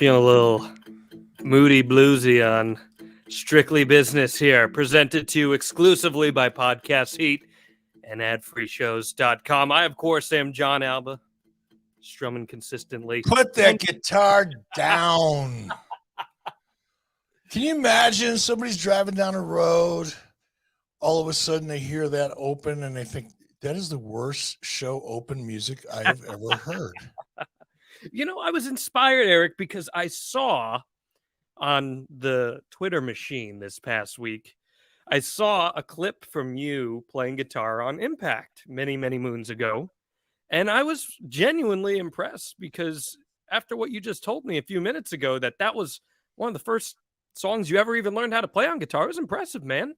Feeling a little moody bluesy on Strictly Business here, presented to you exclusively by Podcast Heat and adfreeshows.com. I, of course, am John Alba, strumming consistently. Put that guitar down. Can you imagine somebody's driving down a road, all of a sudden they hear that open and they think, that is the worst show open music I have ever heard. You know, I was inspired, Eric, because I saw on the Twitter machine this past week, I saw a clip from you playing guitar on Impact many, many moons ago. And I was genuinely impressed because after what you just told me a few minutes ago, that was one of the first songs you ever even learned how to play on guitar. It was impressive, man.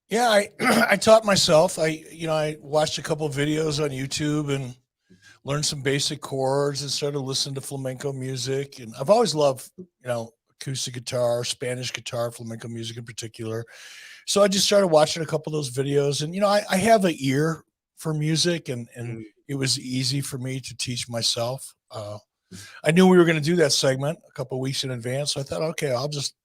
Yeah, I taught myself. I watched a couple of videos on YouTube and learned some basic chords and started listening to flamenco music. And I've always loved, acoustic guitar, Spanish guitar, flamenco music in particular. So I just started watching a couple of those videos. And, I have an ear for music and it was easy for me to teach myself. I knew we were going to do that segment a couple of weeks in advance. So I thought, okay, I'll just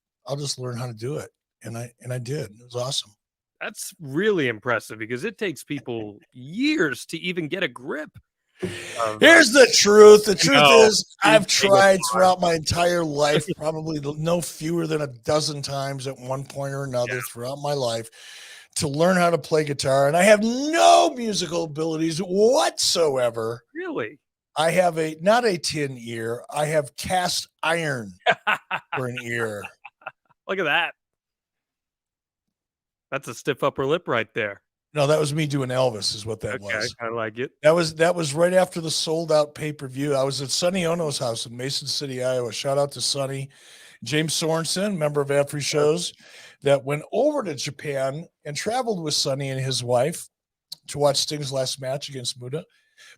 learn how to do it. And I did. It was awesome. That's really impressive because it takes people years to even get a grip. Here's the truth. The truth is I've tried throughout my entire life, probably no fewer than a dozen times at one point or another throughout my life to learn how to play guitar. And I have no musical abilities whatsoever. Really? I have not a tin ear. I have cast iron for an ear. Look at that. That's a stiff upper lip right there. No, that was me doing Elvis is what that was. I like it. That was right after the sold out pay-per-view. I was at Sonny Ono's house in Mason City, Iowa. Shout out to Sonny. James Sorensen, member of Ad Free Shows, that went over to Japan and traveled with Sonny and his wife to watch Sting's last match against Muda.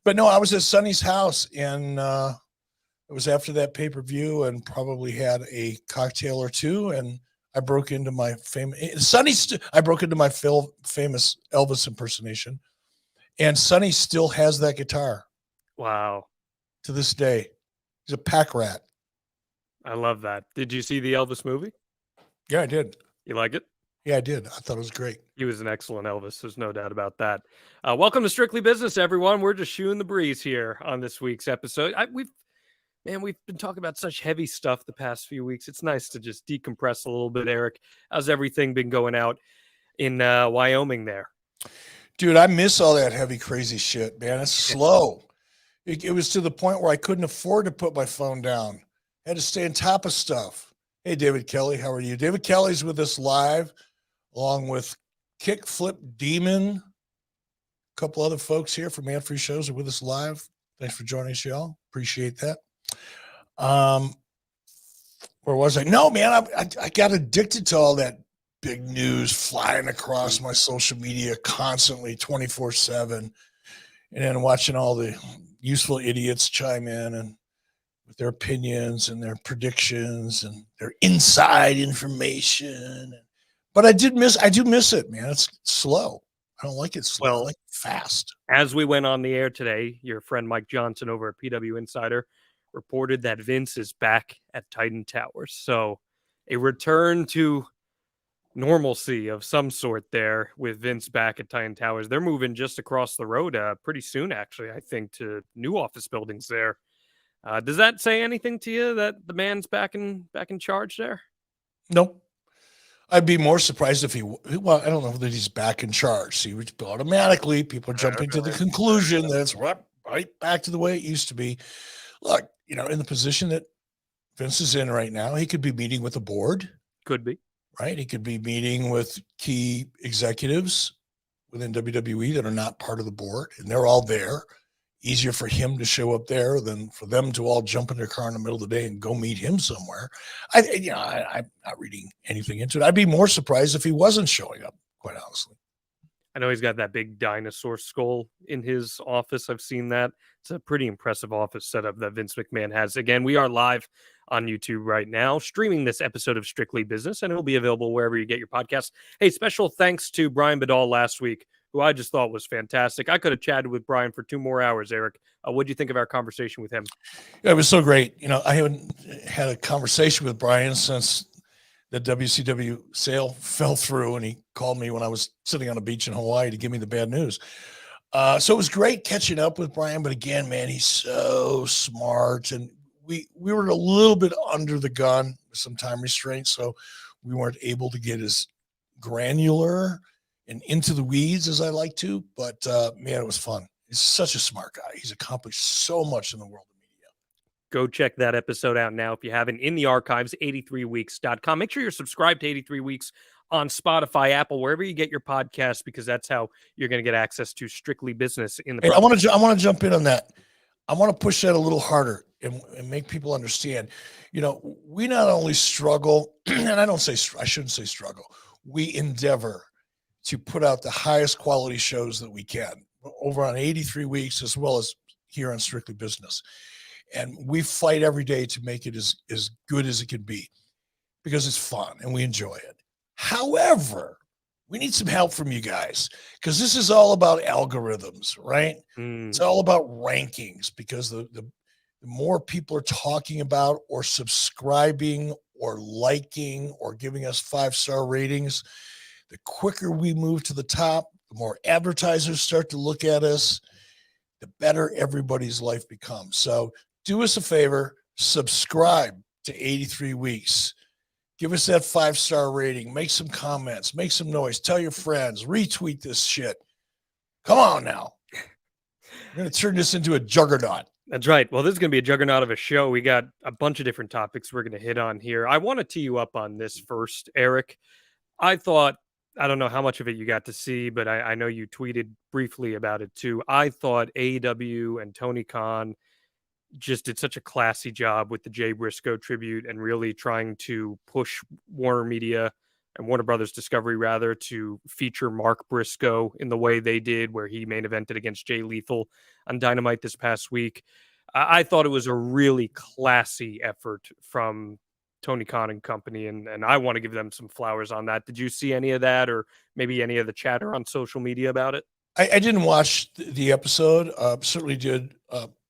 But no, I was at Sonny's house and it was after that pay-per-view and probably had a cocktail or two and I broke into my famous Elvis impersonation, and Sonny still has that guitar. Wow! To this day, he's a pack rat. I love that. Did you see the Elvis movie? Yeah, I did. You like it? Yeah, I did. I thought it was great. He was an excellent Elvis. There's no doubt about that. Welcome to Strictly Business, everyone. We're just shooting the breeze here on this week's episode. We've been talking about such heavy stuff the past few weeks. It's nice to just decompress a little bit, Eric. How's everything been going out in Wyoming there? Dude, I miss all that heavy, crazy shit, man. It's slow. It was to the point where I couldn't afford to put my phone down. I had to stay on top of stuff. Hey, David Kelly, how are you? David Kelly's with us live, along with Kickflip Demon. A couple other folks here from Ad Free Shows are with us live. Thanks for joining us, y'all. Appreciate that. Where was I? No, man, I got addicted to all that big news flying across my social media constantly 24/7 and then watching all the useful idiots chime in and with their opinions and their predictions and their inside information. But I do miss it, man. It's slow. I don't like it slow. I like it fast. As we went on the air today, your friend Mike Johnson over at PW Insider reported that Vince is back at Titan Towers. So a return to normalcy of some sort there with Vince back at Titan Towers. They're moving just across the road pretty soon, actually, I think, to new office buildings there. Does that say anything to you that the man's back in charge there? Nope. I'd be more surprised if I don't know that he's back in charge. See, automatically people are jumping to the conclusion that it's right back to the way it used to be. Look, in the position that Vince is in right now, he could be meeting with the board. Could be. Right? He could be meeting with key executives within WWE that are not part of the board, and they're all there. Easier for him to show up there than for them to all jump in their car in the middle of the day and go meet him somewhere. I'm not reading anything into it. I'd be more surprised if he wasn't showing up, quite honestly. I know he's got that big dinosaur skull in his office. I've seen that. It's a pretty impressive office setup that Vince McMahon has. Again, we are live on YouTube right now, streaming this episode of Strictly Business, and it'll be available wherever you get your podcasts. Hey, special thanks to Brian Bedol last week who I just thought was fantastic. I could have chatted with Brian for 2 more hours, Eric. What do you think of our conversation with him? Yeah, it was so great. I haven't had a conversation with Brian since the WCW sale fell through, and he called me when I was sitting on a beach in Hawaii to give me the bad news. So it was great catching up with Brian, but again, man, he's so smart, and we were a little bit under the gun with some time restraints, so we weren't able to get as granular and into the weeds as I like to, but man, it was fun. He's such a smart guy. He's accomplished so much in the world of media. Go check that episode out now if you haven't, in the archives, 83weeks.com. Make sure you're subscribed to 83 Weeks on Spotify, Apple, wherever you get your podcasts, because that's how you're going to get access to Strictly Business in the Hey, I want to jump in on that. I want to push that a little harder and make people understand. We not only struggle, and I shouldn't say struggle. We endeavor to put out the highest quality shows that we can over on 83 Weeks, as well as here on Strictly Business. And we fight every day to make it as good as it can be, because it's fun and we enjoy it. However, we need some help from you guys, because this is all about algorithms, right? It's all about rankings, because the more people are talking about or subscribing or liking or giving us 5-star ratings, the quicker we move to the top, the more advertisers start to look at us, the better everybody's life becomes. So do us a favor, subscribe to 83 Weeks. Give us that 5-star rating. Make some comments. Make some noise. Tell your friends. Retweet this shit. Come on now. We're going to turn this into a juggernaut. That's right. Well, this is going to be a juggernaut of a show. We got a bunch of different topics we're going to hit on here. I want to tee you up on this first, Eric. I don't know how much of it you got to see, but I know you tweeted briefly about it too. I thought AEW and Tony Khan just did such a classy job with the Jay Briscoe tribute, and really trying to push Warner Media and Warner Brothers Discovery, rather, to feature Mark Briscoe in the way they did, where he main evented against Jay Lethal on Dynamite this past week. I thought it was a really classy effort from Tony Khan and company, and I want to give them some flowers on that. Did you see any of that, or maybe any of the chatter on social media about it? I didn't watch the episode. Certainly did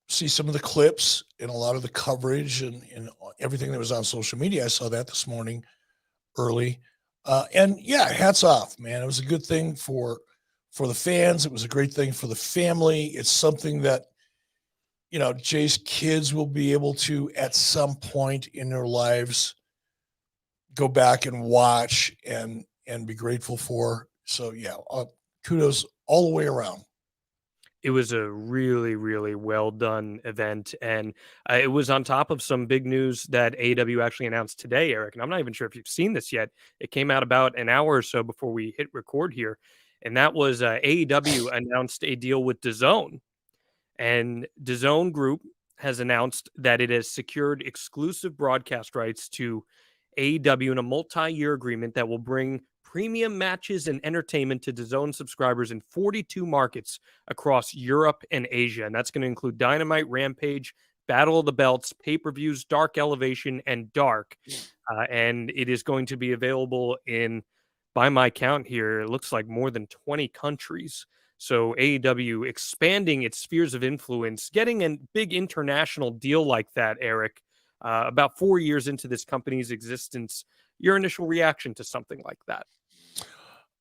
see some of the clips and a lot of the coverage and everything that was on social media. I saw that this morning early. And yeah, hats off, man. It was a good thing for the fans. It was a great thing for the family. It's something that, Jay's kids will be able to, at some point in their lives, go back and watch and be grateful for. So yeah, kudos all the way around. It was a really, really well done event, and it was on top of some big news that AEW actually announced today, Eric. And I'm not even sure if you've seen this yet. It came out about an hour or so before we hit record here, and that was AEW announced a deal with DAZN, and DAZN Group has announced that it has secured exclusive broadcast rights to AEW in a multi-year agreement that will bring premium matches and entertainment to DAZN subscribers in 42 markets across Europe and Asia. And that's going to include Dynamite, Rampage, Battle of the Belts, pay-per-views, Dark Elevation, and Dark. And it is going to be available in, by my count here, it looks like more than 20 countries. So AEW expanding its spheres of influence, getting a big international deal like that, Eric, about 4 years into this company's existence. Your initial reaction to something like that?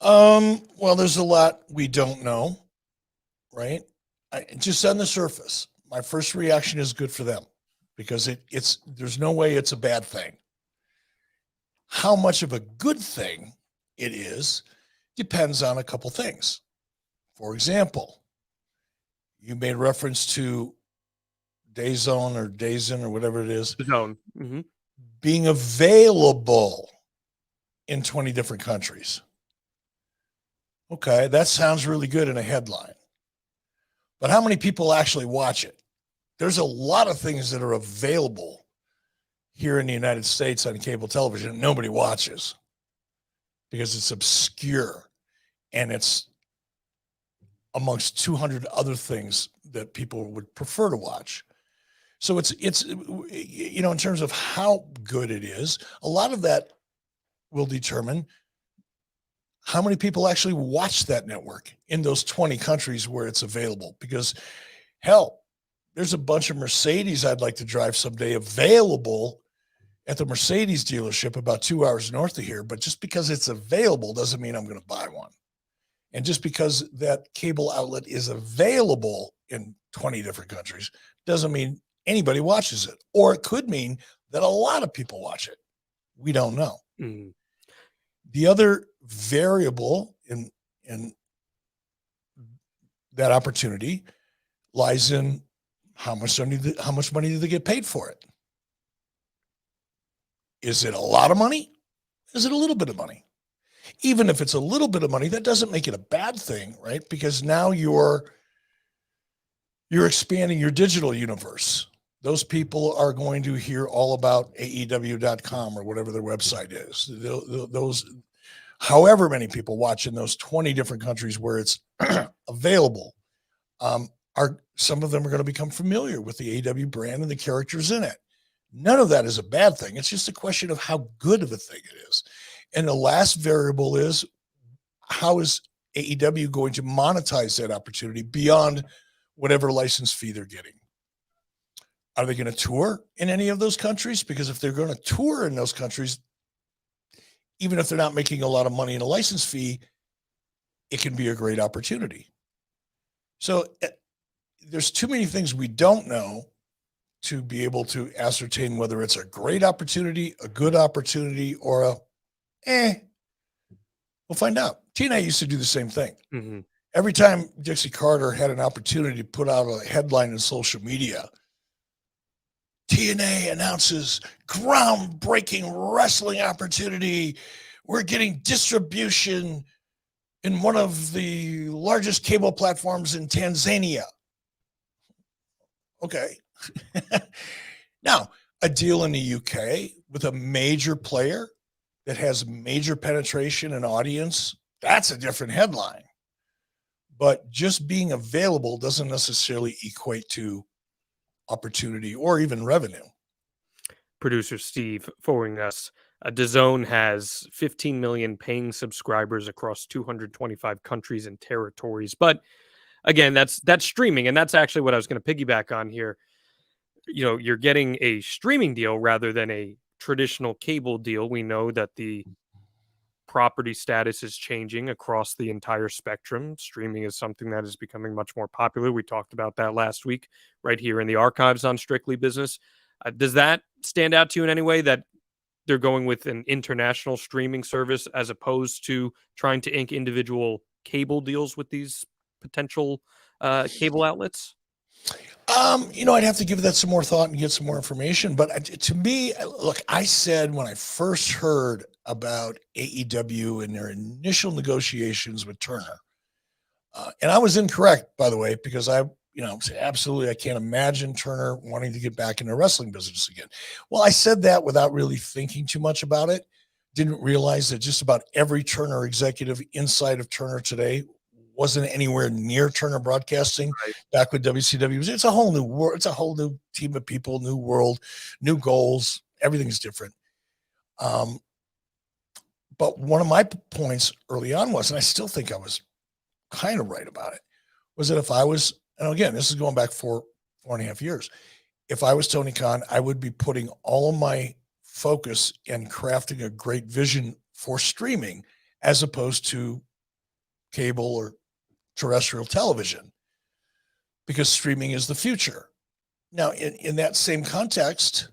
Well, there's a lot we don't know, right? Just on the surface, my first reaction is good for them, because there's no way it's a bad thing. How much of a good thing it is depends on a couple things. For example, you made reference to DAZN or DAZN or whatever it is. DAZN. Mm-hmm. Being available in 20 different countries. Okay, that sounds really good in a headline. But how many people actually watch it? There's a lot of things that are available here in the United States on cable television that nobody watches, because it's obscure and it's amongst 200 other things that people would prefer to watch. So it's in terms of how good it is, a lot of that will determine how many people actually watch that network in those 20 countries where it's available? Because hell, there's a bunch of Mercedes I'd like to drive someday available at the Mercedes dealership about 2 hours north of here. But just because it's available doesn't mean I'm going to buy one. And just because that cable outlet is available in 20 different countries doesn't mean anybody watches it. Or it could mean that a lot of people watch it. We don't know. Mm. The other variable in that opportunity lies in how much money do they get paid for it? Is it a lot of money? Is it a little bit of money? Even if it's a little bit of money, that doesn't make it a bad thing, right? Because now you're expanding your digital universe. Those people are going to hear all about AEW.com or whatever their website is. Those, however many people watch in those 20 different countries where it's available, some of them are going to become familiar with the AEW brand and the characters in it. None of that is a bad thing. It's just a question of how good of a thing it is. And the last variable is, how is AEW going to monetize that opportunity beyond whatever license fee they're getting? Are they going to tour in any of those countries? Because if they're going to tour in those countries, even if they're not making a lot of money in a license fee, it can be a great opportunity. So there's too many things we don't know to be able to ascertain whether it's a great opportunity, a good opportunity, or a we'll find out. TNA used to do the same thing. Mm-hmm. Every time Dixie Carter had an opportunity to put out a headline in social media, TNA announces groundbreaking wrestling opportunity. We're getting distribution in one of the largest cable platforms in Tanzania. Okay. Now, a deal in the UK with a major player that has major penetration and audience, that's a different headline. But just being available doesn't necessarily equate to opportunity or even revenue. Producer Steve forwarding us, DAZN has 15 million paying subscribers across 225 countries and territories. But again, that's streaming, and that's actually what I was going to piggyback on here. You know, you're getting a streaming deal rather than a traditional cable deal. We know that the property status is changing across the entire spectrum. Streaming is something that is becoming much more popular. We talked about that last week right here in the archives on Strictly Business. Does that stand out to you in any way, that they're going with an international streaming service as opposed to trying to ink individual cable deals with these potential cable outlets? I'd have to give that some more thought and get some more information. But to me, look, I said when I first heard about AEW and their initial negotiations with Turner, and I was incorrect, by the way, because absolutely, I can't imagine Turner wanting to get back in the wrestling business again. Well, I said that without really thinking too much about it. Didn't realize that just about every Turner executive inside of Turner today wasn't anywhere near Turner Broadcasting back with WCW. It's a whole new world. It's a whole new team of people, new world, new goals. Everything's different. But one of my points early on was, and I still think I was kind of right about it, was that if I was, and again, this is going back 4.5 years. If I was Tony Khan, I would be putting all of my focus and crafting a great vision for streaming as opposed to cable or terrestrial television, because streaming is the future. Now, in that same context,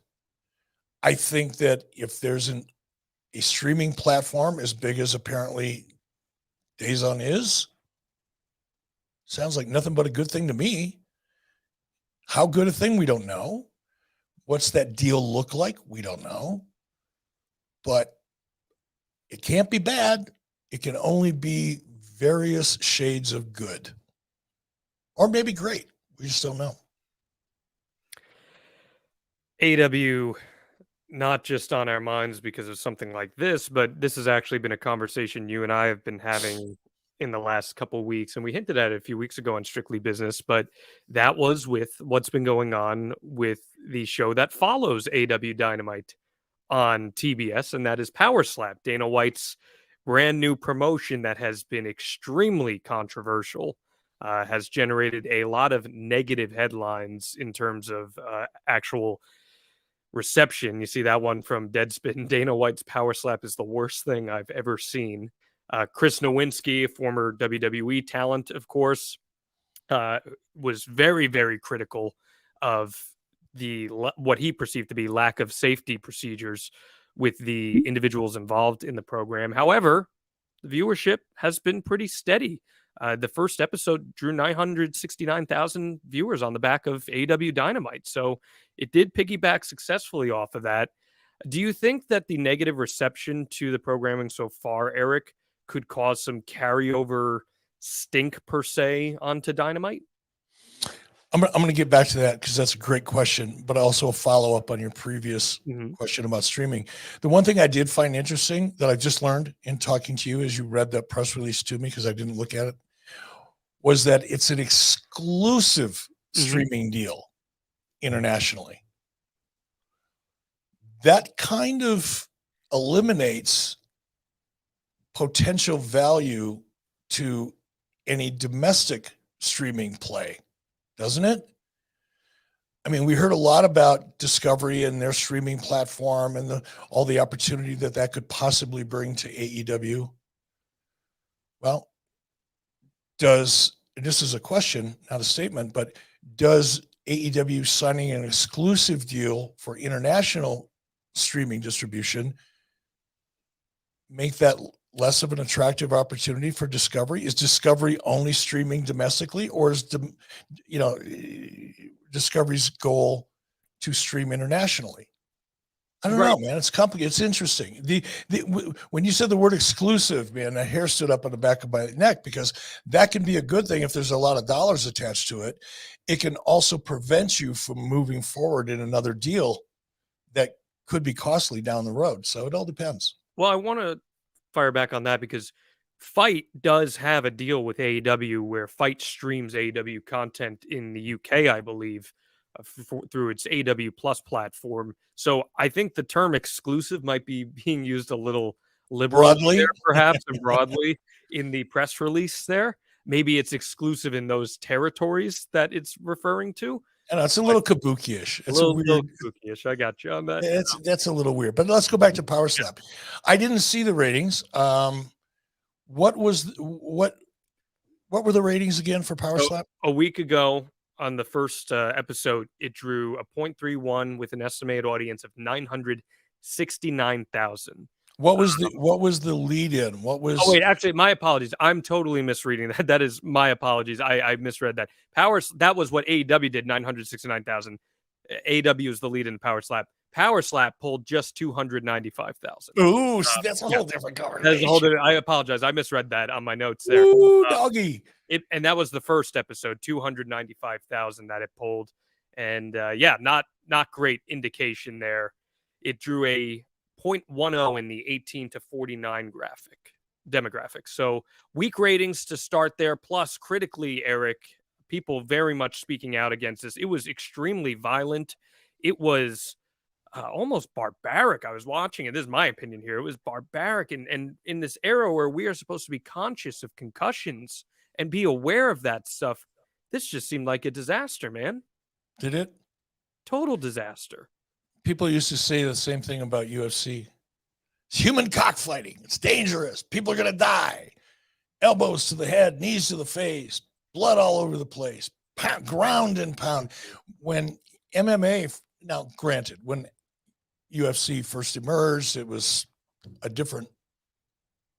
I think that if there's a streaming platform as big as apparently DAZN is, sounds like nothing but a good thing to me. How good a thing, we don't know. What's that deal look like? We don't know. But it can't be bad. It can only be various shades of good, or maybe great. We just don't know. AEW, not just on our minds because of something like this, but this has actually been a conversation you and I have been having in the last couple of weeks, and we hinted at it a few weeks ago on Strictly Business, but that was with what's been going on with the show that follows AEW Dynamite on TBS, and that is Power Slap, Dana White's brand new promotion that has been extremely controversial, has generated a lot of negative headlines in terms of actual reception. You see that one from Deadspin. Dana White's Power Slap is the worst thing I've ever seen. Chris Nowinski, a former WWE talent, of course, was very, very critical of what he perceived to be lack of safety procedures with the individuals involved in the program. However, the viewership has been pretty steady. The first episode drew 969,000 viewers on the back of AEW Dynamite. So it did piggyback successfully off of that. Do you think that the negative reception to the programming so far, Eric, could cause some carryover stink per se onto Dynamite? I'm going to get back to that because that's a great question, but also a follow up on your previous question about streaming. The one thing I did find interesting that I just learned in talking to you as you read that press release to me, because I didn't look at it, was that it's an exclusive streaming deal internationally. That kind of eliminates potential value to any domestic streaming play, doesn't it? I mean, we heard a lot about Discovery and their streaming platform and all the opportunity that could possibly bring to AEW. Well, and this is a question, not a statement, but does AEW signing an exclusive deal for international streaming distribution make that less of an attractive opportunity for Discovery? Is Discovery only streaming domestically, or is Discovery's goal to stream internationally? I don't know, man. It's complicated. It's interesting. When you said the word exclusive, man, the hair stood up on the back of my neck, because that can be a good thing if there's a lot of dollars attached to it. It can also prevent you from moving forward in another deal that could be costly down the road. So it all depends. Well, I want to fire back on that because Fight does have a deal with AEW where Fight streams AEW content in the UK, I believe, through its AEW Plus platform. So I think the term exclusive might be being used a little liberally there, perhaps, and broadly in the press release there. Maybe it's exclusive in those territories that it's referring to. And it's a little kabuki-ish. It's a little kabuki-ish. I got you on that. That's a little weird. But let's go back to Power Slap. I didn't see the ratings. What were the ratings again for Power Slap? A week ago on the first episode, it drew a 0.31 with an estimated audience of 969,000. What was the lead in? What was? Oh wait, actually, my apologies. I'm totally misreading that. That is my apologies. I misread that. That was what AEW did. 969,000. AEW is the lead in Power Slap. Power Slap pulled just 295,000. Ooh, that's a whole different conversation. That's a whole different. I apologize. I misread that on my notes there. Ooh, doggy. And that was the first episode. 295,000 that it pulled, and not great indication there. It drew a 0.10 in the 18 to 49 demographic. So weak ratings to start there. Plus, critically, Eric, people very much speaking out against this. It was extremely violent. It was almost barbaric. I was watching it. This is my opinion here. It was barbaric. And in this era where we are supposed to be conscious of concussions and be aware of that stuff, this just seemed like a disaster, man. Did it? Total disaster. People used to say the same thing about UFC. It's human cockfighting. It's dangerous. People are going to die. Elbows to the head, knees to the face, blood all over the place, ground and pound. When MMA, now granted, when UFC first emerged, it was a different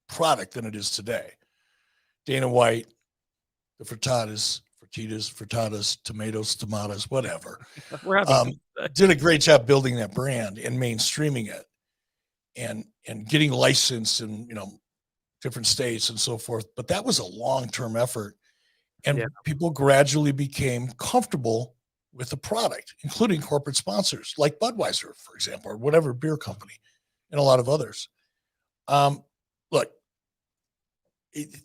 product than it is today. Dana White, the frittatas, tomatoes, whatever. Did a great job building that brand and mainstreaming it and getting licensed in, different states and so forth. But that was a long-term effort. And people gradually became comfortable with the product, including corporate sponsors like Budweiser, for example, or whatever beer company, and a lot of others. Look,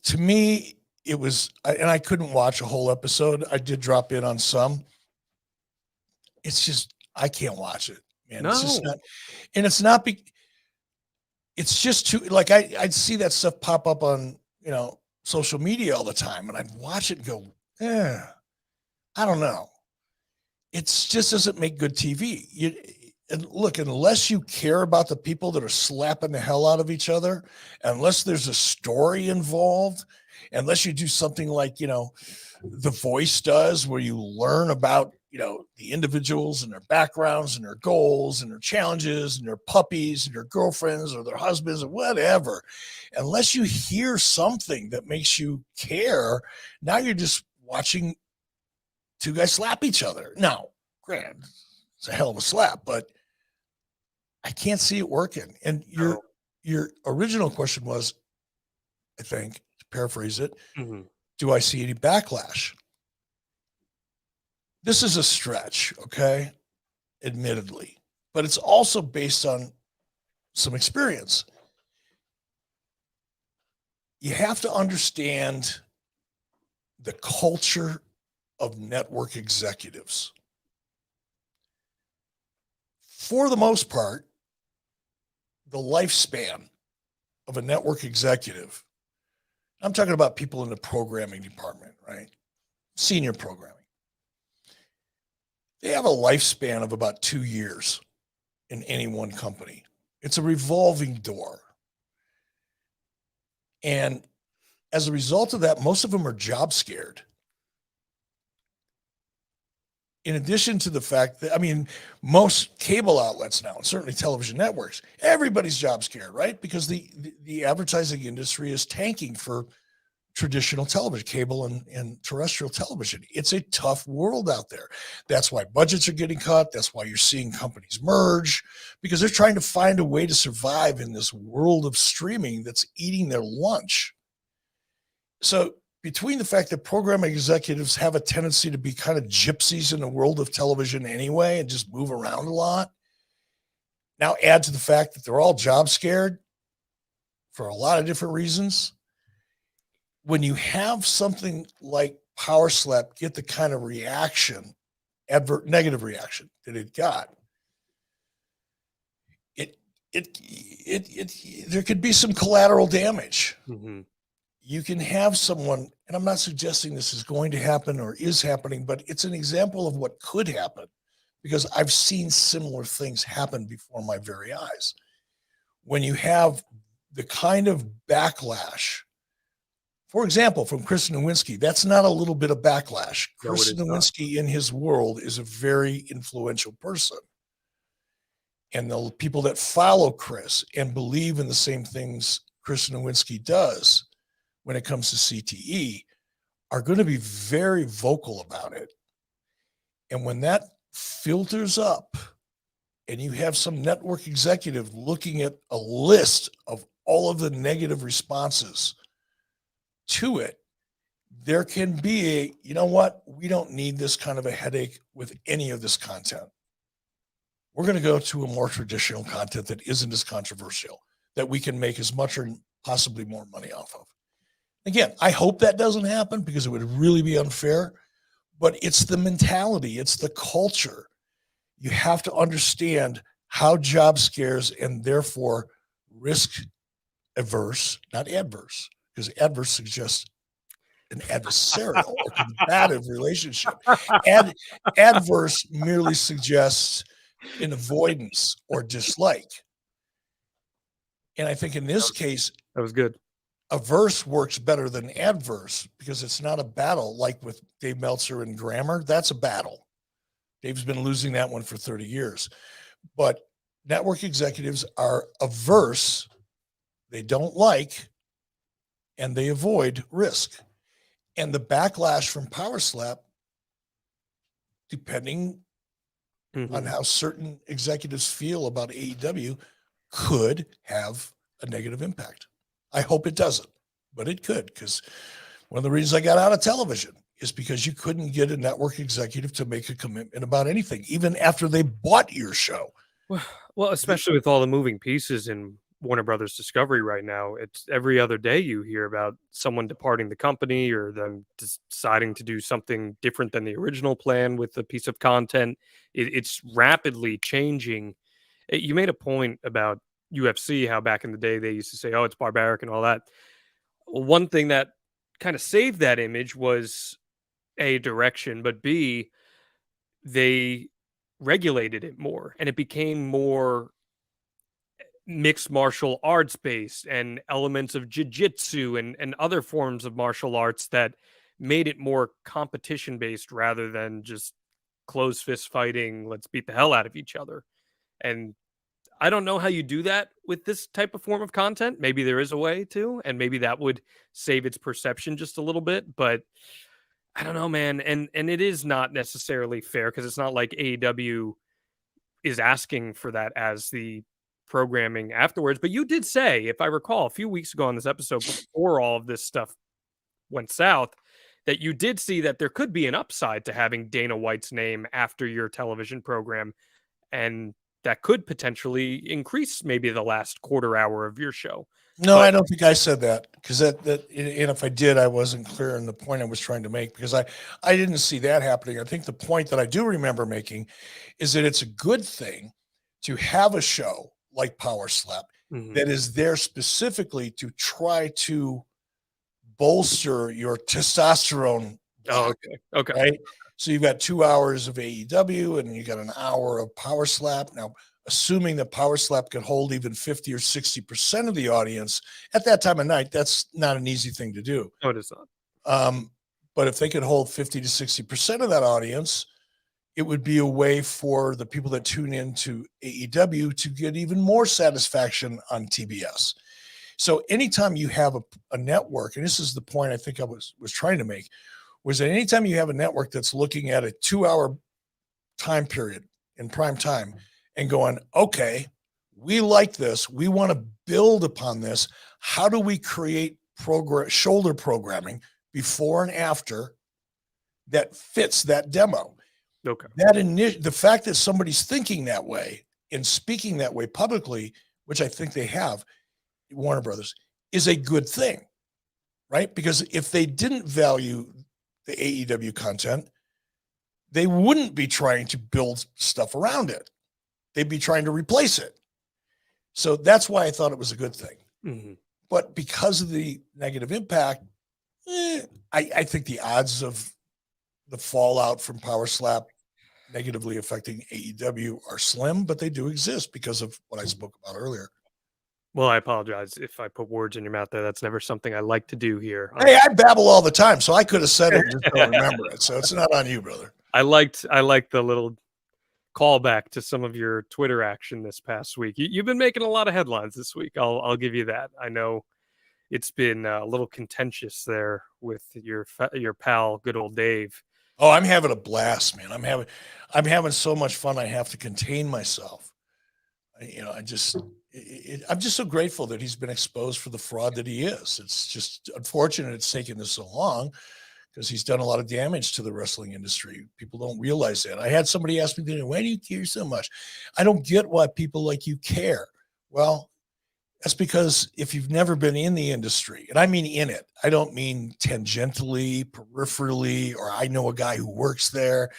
to me, it was, and I couldn't watch a whole episode. I did drop in on some. It's just, I can't watch it, man. No. It's just not, and it's not, it's just too, like, I'd see that stuff pop up on, social media all the time, and I'd watch it and go, I don't know. It just doesn't make good TV. And look, unless you care about the people that are slapping the hell out of each other, unless there's a story involved, unless you do something like, The Voice does, where you learn about, the individuals and their backgrounds and their goals and their challenges and their puppies and their girlfriends or their husbands or whatever. Unless you hear something that makes you care, now you're just watching two guys slap each other. Now, granted, it's a hell of a slap, but I can't see it working. And your original question was, I think, to paraphrase it, do I see any backlash? This is a stretch, okay? Admittedly, but it's also based on some experience. You have to understand the culture of network executives. For the most part, the lifespan of a network executive, I'm talking about people in the programming department, right? Senior programming. They have a lifespan of about 2 years in any one company. It's a revolving door. And as a result of that, most of them are job scared. In addition to the fact that, most cable outlets now, and certainly television networks, everybody's job scared, right? Because the advertising industry is tanking for traditional television, cable and terrestrial television. It's a tough world out there. That's why budgets are getting cut. That's why you're seeing companies merge, because they're trying to find a way to survive in this world of streaming that's eating their lunch. So between the fact that programming executives have a tendency to be kind of gypsies in the world of television anyway and just move around a lot, now add to the fact that they're all job scared for a lot of different reasons. When you have something like POWERSLAP get the kind of reaction, negative reaction that it got, there could be some collateral damage. You can have someone, and I'm not suggesting this is going to happen or is happening, but it's an example of what could happen, because I've seen similar things happen before my very eyes. When you have the kind of backlash, for example, from Chris Nowinski, that's not a little bit of backlash. No, Chris Nowinski in his world is a very influential person. And the people that follow Chris and believe in the same things Chris Nowinski does when it comes to CTE are going to be very vocal about it. And when that filters up and you have some network executive looking at a list of all of the negative responses to it, there can be you know what? We don't need this kind of a headache with any of this content. We're going to go to a more traditional content that isn't as controversial, that we can make as much or possibly more money off of. Again, I hope that doesn't happen, because it would really be unfair, but it's the mentality, it's the culture. You have to understand how job scares and therefore risk averse, not adverse, because adverse suggests an adversarial or combative relationship. Adverse merely suggests an avoidance or dislike. And I think in this case, that was good. Averse works better than adverse, because it's not a battle like with Dave Meltzer and grammar. That's a battle. Dave's been losing that one for 30 years. But network executives are averse. They don't like, and they avoid risk. And the backlash from POWERSLAP, depending on how certain executives feel about AEW, could have a negative impact. I hope it doesn't, but it could, because one of the reasons I got out of television is because you couldn't get a network executive to make a commitment about anything, even after they bought your show. Well, especially with all the moving pieces in Warner Brothers Discovery right now, it's every other day you hear about someone departing the company or them deciding to do something different than the original plan with a piece of content. It's rapidly changing. You made a point about UFC, how back in the day they used to say, oh, it's barbaric and all that. One thing that kind of saved that image was A, direction, but B, they regulated it more and it became more mixed martial arts based and elements of jiu-jitsu and other forms of martial arts that made it more competition based rather than just closed fist fighting, let's beat the hell out of each other. And I don't know how you do that with this type of form of content. Maybe there is a way to, and maybe that would save its perception just a little bit, but I don't know, man. And it is not necessarily fair because it's not like AEW is asking for that as the programming afterwards. But you did say, if I recall, a few weeks ago on this episode before all of this stuff went south, that you did see that there could be an upside to having Dana White's name after your television program, and that could potentially increase maybe the last quarter hour of your show. No, But I don't think I said that, because and if I did, I wasn't clear in the point I was trying to make, because I didn't see that happening. I think the point that I do remember making is that it's a good thing to have a show like Power Slap that is there specifically to try to bolster your testosterone. Oh, okay. Right. So you've got 2 hours of AEW and you got an hour of Power Slap. Now, assuming that Power Slap can hold even 50 or 60% of the audience at that time of night, that's not an easy thing to do. No, it is not. But if they could hold 50 to 60% of that audience, it would be a way for the people that tune into AEW to get even more satisfaction on TBS. So anytime you have a network, and this is the point I think I was trying to make, was that anytime you have a network that's looking at a 2 hour time period in prime time and going, okay, we like this, we want to build upon this. How do we create shoulder programming before and after that fits that demo? Okay. The fact that somebody's thinking that way and speaking that way publicly, which I think they have, Warner Brothers, is a good thing, right? Because if they didn't value the AEW content, they wouldn't be trying to build stuff around it. They'd be trying to replace it. So that's why I thought it was a good thing. Mm-hmm. But because of the negative impact, I think the odds of the fallout from Power Slap negatively affecting AEW are slim, but they do exist because of what I spoke about earlier. Well, I apologize if I put words in your mouth there. That's never something I like to do here. Hey, I babble all the time, so I could have said it and just don't remember it. So it's not on you, brother. I liked the little callback to some of your Twitter action this past week. You've been making a lot of headlines this week. I'll give you that. I know it's been a little contentious there with your pal, good old Dave. Oh, I'm having a blast, man. I'm having so much fun. I have to contain myself. I'm just so grateful that he's been exposed for the fraud that he is. It's just unfortunate it's taken this so long, because he's done a lot of damage to the wrestling industry. People don't realize that. I had somebody ask me, why do you care so much? I don't get why people like you care. Well, that's because if you've never been in the industry, and I mean in it, I don't mean tangentially, peripherally, or I know a guy who works there.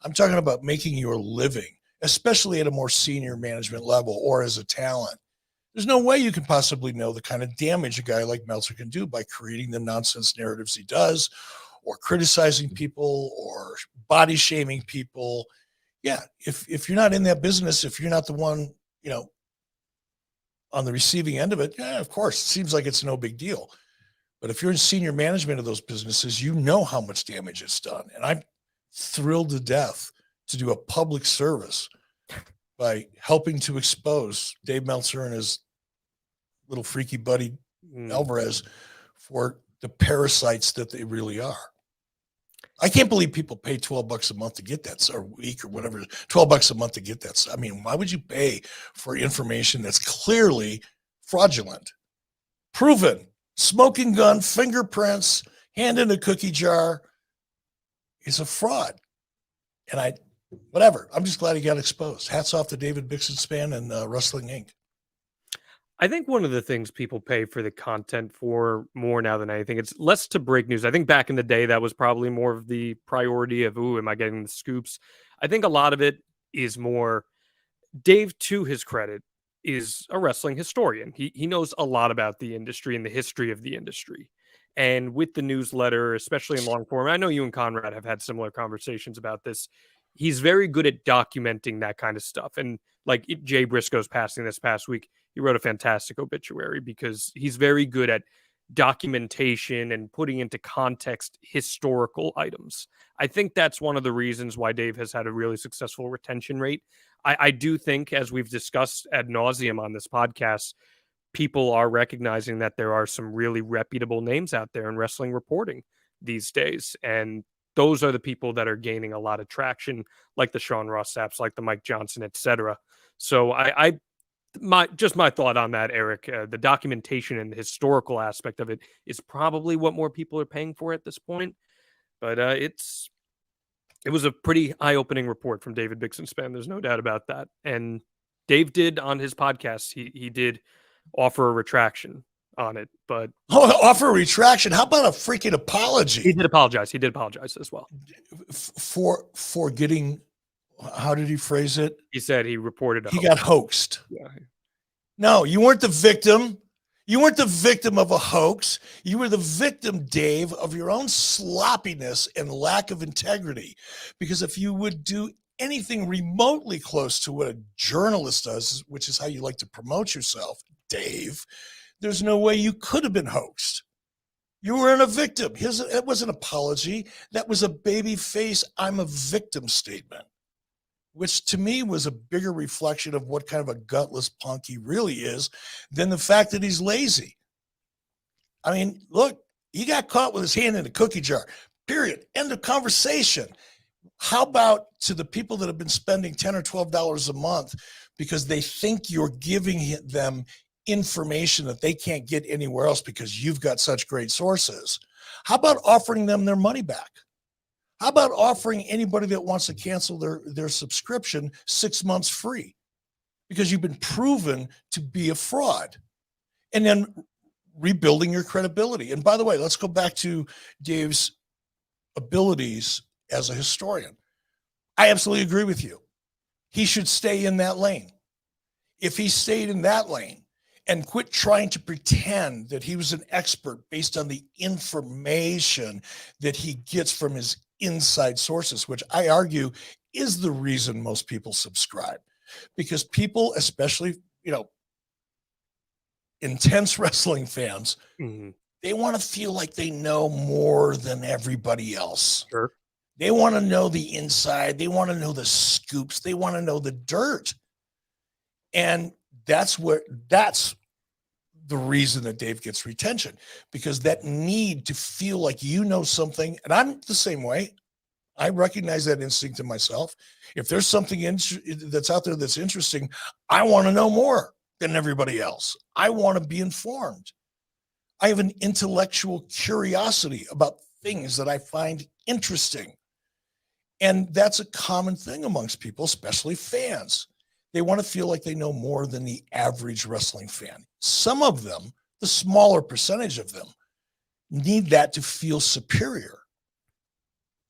I'm talking about making your living, especially at a more senior management level or as a talent. There's no way you can possibly know the kind of damage a guy like Meltzer can do by creating the nonsense narratives he does, or criticizing people, or body shaming people. Yeah, if you're not in that business, if you're not the one, on the receiving end of it, yeah, of course, it seems like it's no big deal. But if you're in senior management of those businesses, you know how much damage it's done. And I'm thrilled to death to do a public service by helping to expose Dave Meltzer and his little freaky buddy Alvarez for the parasites that they really are. I can't believe people pay $12 a month to get that, or a week or whatever, $12 a month to get that. I mean, why would you pay for information that's clearly fraudulent, proven, smoking gun, fingerprints, hand in a cookie jar? It's a fraud. And whatever. I'm just glad he got exposed. Hats off to David Bixenspan and Wrestling Inc. I think one of the things people pay for the content for more now than anything, it's less to break news. I think back in the day, that was probably more of the priority of, am I getting the scoops? I think a lot of it is more, Dave, to his credit, is a wrestling historian. He knows a lot about the industry and the history of the industry. And with the newsletter, especially in long form, I know you and Conrad have had similar conversations about this. He's very good at documenting that kind of stuff. And like Jay Briscoe's passing this past week, he wrote a fantastic obituary because he's very good at documentation and putting into context historical items. I think that's one of the reasons why Dave has had a really successful retention rate. I do think, as we've discussed ad nauseum on this podcast, people are recognizing that there are some really reputable names out there in wrestling reporting these days. And those are the people that are gaining a lot of traction, like the Sean Ross Sapps, like the Mike Johnson, etc. So my thought on that, Eric, the documentation and the historical aspect of it is probably what more people are paying for at this point. But it was a pretty eye-opening report from David Bixenspan. There's no doubt about that. And Dave did on his podcast, he did offer a retraction on it, but offer a retraction. How about a freaking apology? He did apologize. He did apologize as well for getting. How did he phrase it? He said he reported he got hoaxed. Yeah. No, you weren't the victim. You weren't the victim of a hoax. You were the victim, Dave, of your own sloppiness and lack of integrity. Because if you would do anything remotely close to what a journalist does, which is how you like to promote yourself, Dave, there's no way you could have been hoaxed. You weren't a victim. It was an apology. That was a baby face, I'm a victim statement, which to me was a bigger reflection of what kind of a gutless punk he really is than the fact that he's lazy. I mean, look, he got caught with his hand in a cookie jar, period. End of conversation. How about to the people that have been spending $10 or $12 a month because they think you're giving them information that they can't get anywhere else because you've got such great sources? How about offering them their money back? How about offering anybody that wants to cancel their subscription 6 months free because you've been proven to be a fraud, and then rebuilding your credibility? And by the way, let's go back to Dave's abilities as a historian. I absolutely agree with you. He should stay in that lane. If he stayed in that lane and quit trying to pretend that he was an expert based on the information that he gets from his inside sources, which I argue is the reason most people subscribe, because people, especially, intense wrestling fans, they want to feel like they know more than everybody else. Sure. They want to know the inside. They want to know the scoops. They want to know the dirt. And that's the reason that Dave gets retention, because that need to feel like you know something. And I'm the same way. I recognize that instinct in myself. If there's something that's out there that's interesting, I want to know more than everybody else. I want to be informed. I have an intellectual curiosity about things that I find interesting. And that's a common thing amongst people, especially fans. They want to feel like they know more than the average wrestling fan. Some of them, the smaller percentage of them, need that to feel superior,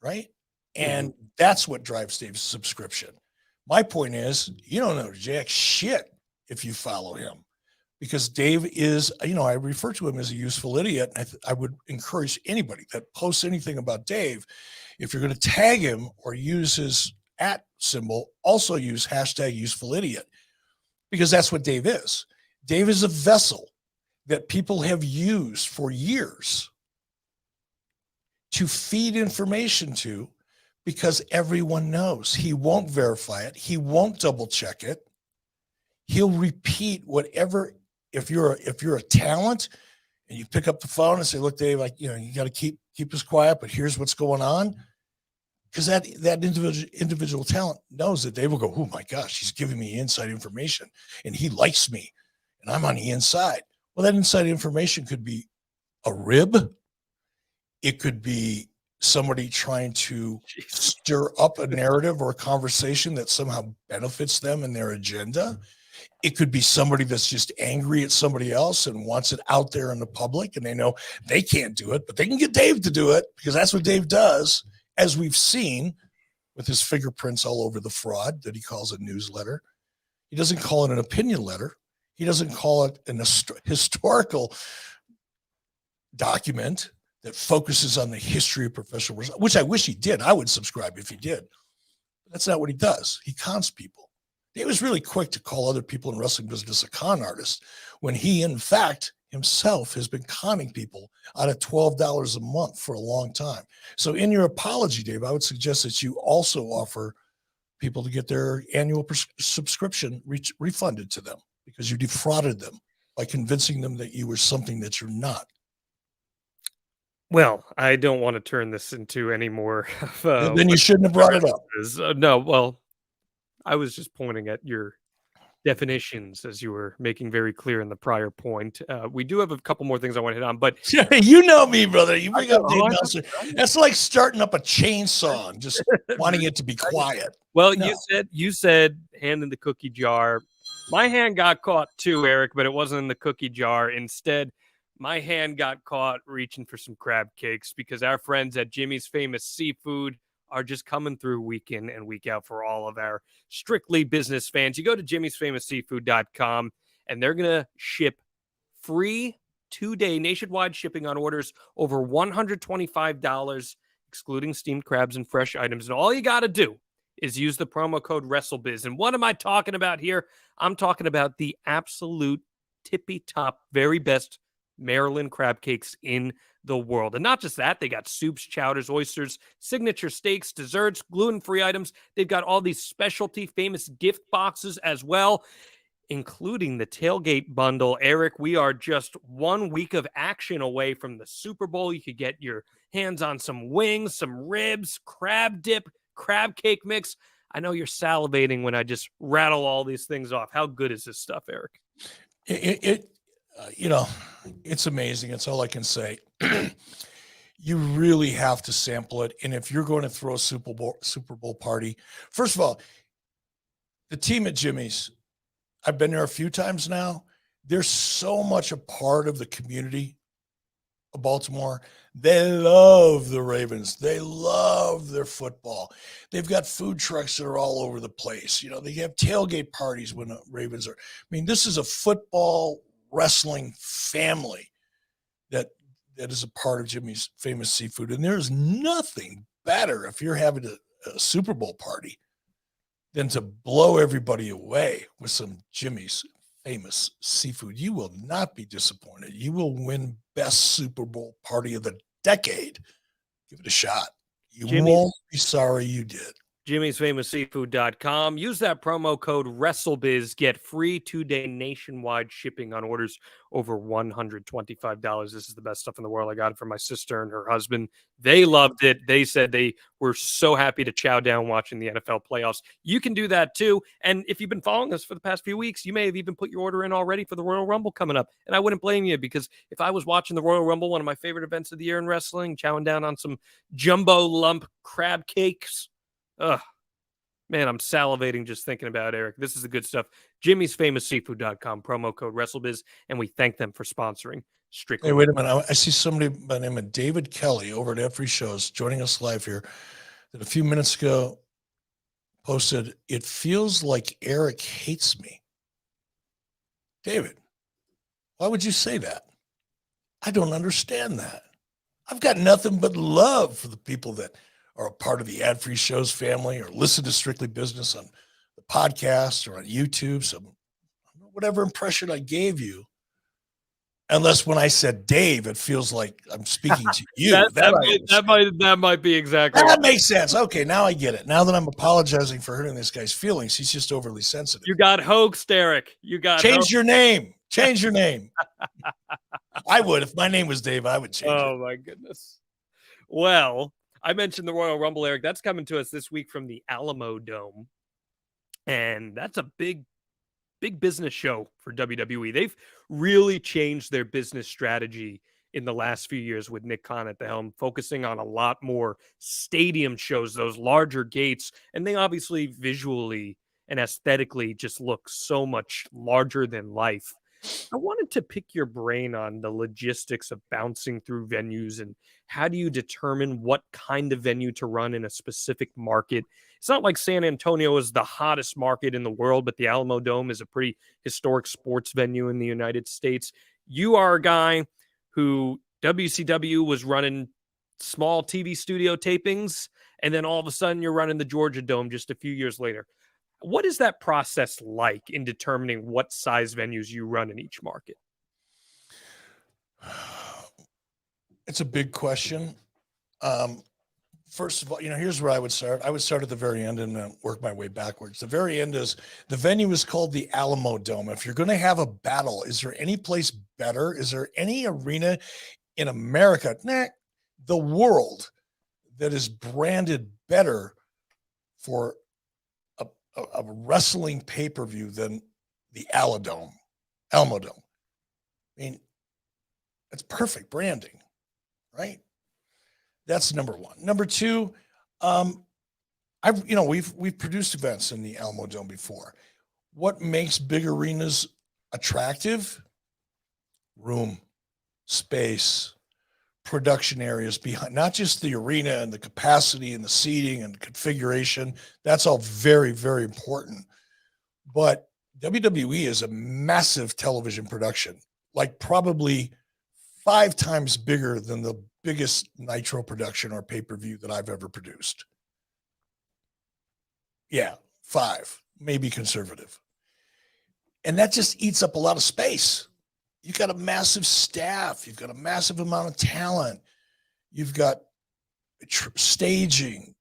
right? And that's what drives Dave's subscription. My point is, you don't know jack shit if you follow him, because Dave is, I refer to him as a useful idiot. And I would encourage anybody that posts anything about Dave, if you're going to tag him or use his @ symbol, also use #useful idiot, because that's what Dave is. Dave is a vessel that people have used for years to feed information to, because everyone knows. He won't verify it. He won't double check it. He'll repeat whatever. If you're a talent and you pick up the phone and say, look, Dave, you got to keep us quiet, but here's what's going on. Because that individual talent knows that Dave will go, oh my gosh, he's giving me inside information and he likes me and I'm on the inside. Well, that inside information could be a rib. It could be somebody trying to stir up a narrative or a conversation that somehow benefits them and their agenda. It could be somebody that's just angry at somebody else and wants it out there in the public, and they know they can't do it, but they can get Dave to do it, because that's what Dave does, as we've seen with his fingerprints all over the fraud that he calls a newsletter. He doesn't call it an opinion letter. He doesn't call it an historical document that focuses on the history of professional wrestling, which I wish he did. I would subscribe if he did. That's not what he does. He cons people. He was really quick to call other people in wrestling business a con artist when he, in fact, himself has been conning people out of $12 a month for a long time. So in your apology, Dave, I would suggest that you also offer people to get their annual subscription refunded to them because you defrauded them by convincing them that you were something that you're not. Well, I don't want to turn this into any more. Then you shouldn't have brought it up. No, well, I was just pointing at your definitions as you were making very clear in the prior point. We do have a couple more things I want to hit on, but you know me, brother. You bring up Dave Meltzer. That's like starting up a chainsaw and just wanting it to be quiet. Well, no. you said hand in the cookie jar. My hand got caught too, Eric, but it wasn't in the cookie jar. Instead, my hand got caught reaching for some crab cakes because our friends at Jimmy's Famous Seafood are just coming through week in and week out for all of our strictly business fans. You go to jimmysfamousseafood.com and they're going to ship free 2-day nationwide shipping on orders over $125, excluding steamed crabs and fresh items. And all you got to do is use the promo code WrestleBiz. And what am I talking about here? I'm talking about the absolute tippy top, very best Maryland crab cakes in the world. And not just that, they got soups, chowders, oysters, signature steaks, desserts, gluten-free items. They've got all these specialty famous gift boxes as well, including the tailgate bundle. Eric, we are just 1 week of action away from the Super Bowl. You could get your hands on some wings, some ribs, crab dip, crab cake mix. I know you're salivating when I just rattle all these things off. How good is this stuff, Eric? It's amazing. It's all I can say. You really have to sample it. And if you're going to throw a Super Bowl party, first of all, the team at Jimmy's, I've been there a few times now. They're so much a part of the community of Baltimore. They love the Ravens. They love their football. They've got food trucks that are all over the place. They have tailgate parties when the Ravens are. I mean, this is a football wrestling family that is a part of Jimmy's Famous Seafood. And there's nothing better if you're having a Super Bowl party than to blow everybody away with some Jimmy's Famous Seafood. You will not be disappointed. You will win best Super Bowl party of the decade. Give it a shot. You won't be sorry you did. Jimmy'sFamousSeafood.com. Use that promo code WrestleBiz. Get free 2-day nationwide shipping on orders over $125. This is the best stuff in the world. I got it for my sister and her husband. They loved it. They said they were so happy to chow down watching the NFL playoffs. You can do that too. And if you've been following us for the past few weeks, you may have even put your order in already for the Royal Rumble coming up. And I wouldn't blame you, because if I was watching the Royal Rumble, one of my favorite events of the year in wrestling, chowing down on some jumbo lump crab cakes, ugh, man, I'm salivating just thinking about it, Eric. This is the good stuff. Jimmy'sFamousSeafood.com, promo code WrestleBiz, and we thank them for sponsoring Strictly. Hey, wait a minute. I see somebody by the name of David Kelly over at Every Shows joining us live here that a few minutes ago posted, "It feels like Eric hates me." David, why would you say that? I don't understand that. I've got nothing but love for the people that are a part of the Ad Free Shows family or listen to Strictly Business on the podcast or on YouTube. So whatever impression I gave you, unless when I said Dave, it feels like I'm speaking to you. that might be exactly that makes sense. Okay, now I get it. Now that I'm apologizing for hurting this guy's feelings, he's just overly sensitive. You got hoaxed, Eric. You got change your name. Change your name. I would. If my name was Dave, I would change it. Oh my goodness. Well, I mentioned the Royal Rumble, Eric. That's coming to us this week from the Alamo Dome. And that's a big business show for WWE. They've really changed their business strategy in the last few years with Nick Khan at the helm, focusing on a lot more stadium shows, those larger gates. And they obviously visually and aesthetically just look so much larger than life. I wanted to pick your brain on the logistics of bouncing through venues and how do you determine what kind of venue to run in a specific market? It's not like San Antonio is the hottest market in the world, but the Alamo Dome is a pretty historic sports venue in the United States. You are a guy who WCW was running small TV studio tapings, and then all of a sudden you're running the Georgia Dome just a few years later. What is that process like in determining what size venues you run in each market? It's a big question. First of all, here's where I would start. I would start at the very end and then work my way backwards. The very end is the venue is called the Alamo Dome. If you're going to have a battle, is there any place better? Is there any arena in America, the world, that is branded better for a wrestling pay-per-view than the Alamo Dome? I mean, it's perfect branding, right? That's number one. Number two, we've produced events in the Alamo Dome before. What makes big arenas attractive? Room, space, production areas behind, not just the arena and the capacity and the seating and the configuration. That's all very, very important. But WWE is a massive television production, like probably 5 times bigger than the biggest Nitro production or pay-per-view that I've ever produced. Yeah, 5, maybe conservative. And that just eats up a lot of space. You've got a massive staff. You've got a massive amount of talent. You've got staging.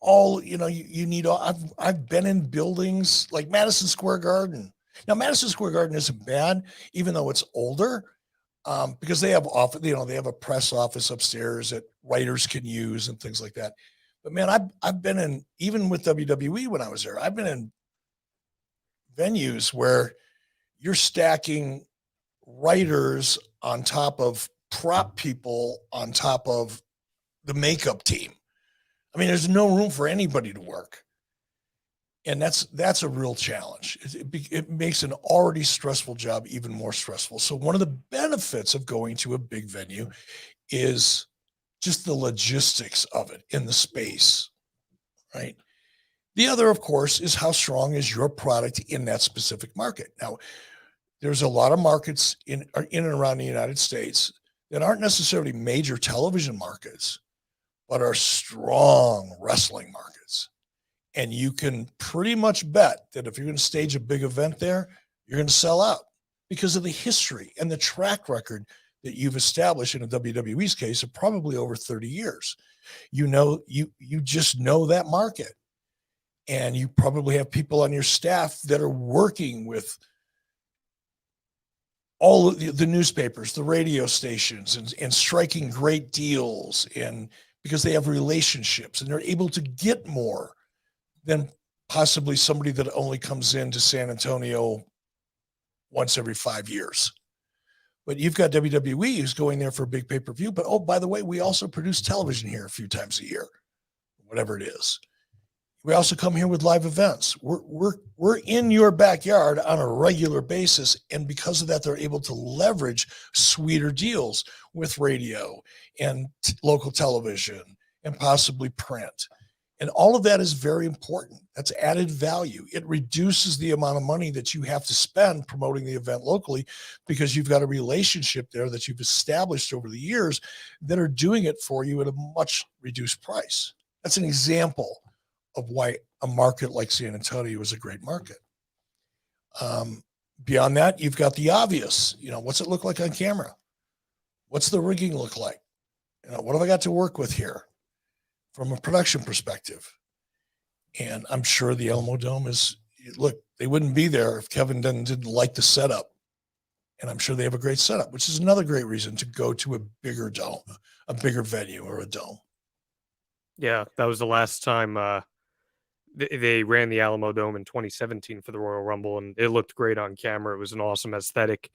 All, you need all. I've been in buildings like Madison Square Garden. Now, Madison Square Garden isn't bad, even though it's older, because they have they have a press office upstairs that writers can use and things like that. But man, I've been in, even with WWE when I was there, I've been in venues where you're stacking writers on top of prop people on top of the makeup team. I mean, there's no room for anybody to work. And that's a real challenge. It makes an already stressful job even more stressful. So one of the benefits of going to a big venue is just the logistics of it in the space, right? The other, of course, is how strong is your product in that specific market. Now, there's a lot of markets in and around the United States that aren't necessarily major television markets, but are strong wrestling markets. And you can pretty much bet that if you're going to stage a big event there, you're going to sell out because of the history and the track record that you've established in a WWE's case of probably over 30 years. You just know that market. And you probably have people on your staff that are working with all of the newspapers, the radio stations, and striking great deals, and because they have relationships and they're able to get more than possibly somebody that only comes into San Antonio once every 5 years. But you've got WWE who's going there for a big pay-per-view. But, oh, by the way, we also produce television here a few times a year, whatever it is. We also come here with live events. We're in your backyard on a regular basis. And because of that, they're able to leverage sweeter deals with radio and local television and possibly print. And all of that is very important. That's added value. It reduces the amount of money that you have to spend promoting the event locally because you've got a relationship there that you've established over the years that are doing it for you at a much reduced price. That's an example of why a market like San Antonio is a great market. Beyond that, you've got the obvious. What's it look like on camera? What's the rigging look like? What have I got to work with here from a production perspective? And I'm sure the Alamo Dome they wouldn't be there if Kevin didn't like the setup. And I'm sure they have a great setup, which is another great reason to go to a bigger dome, a bigger venue or a dome. Yeah, that was the last time they ran the Alamo Dome in 2017 for the Royal Rumble, and it looked great on camera. It was an awesome aesthetic.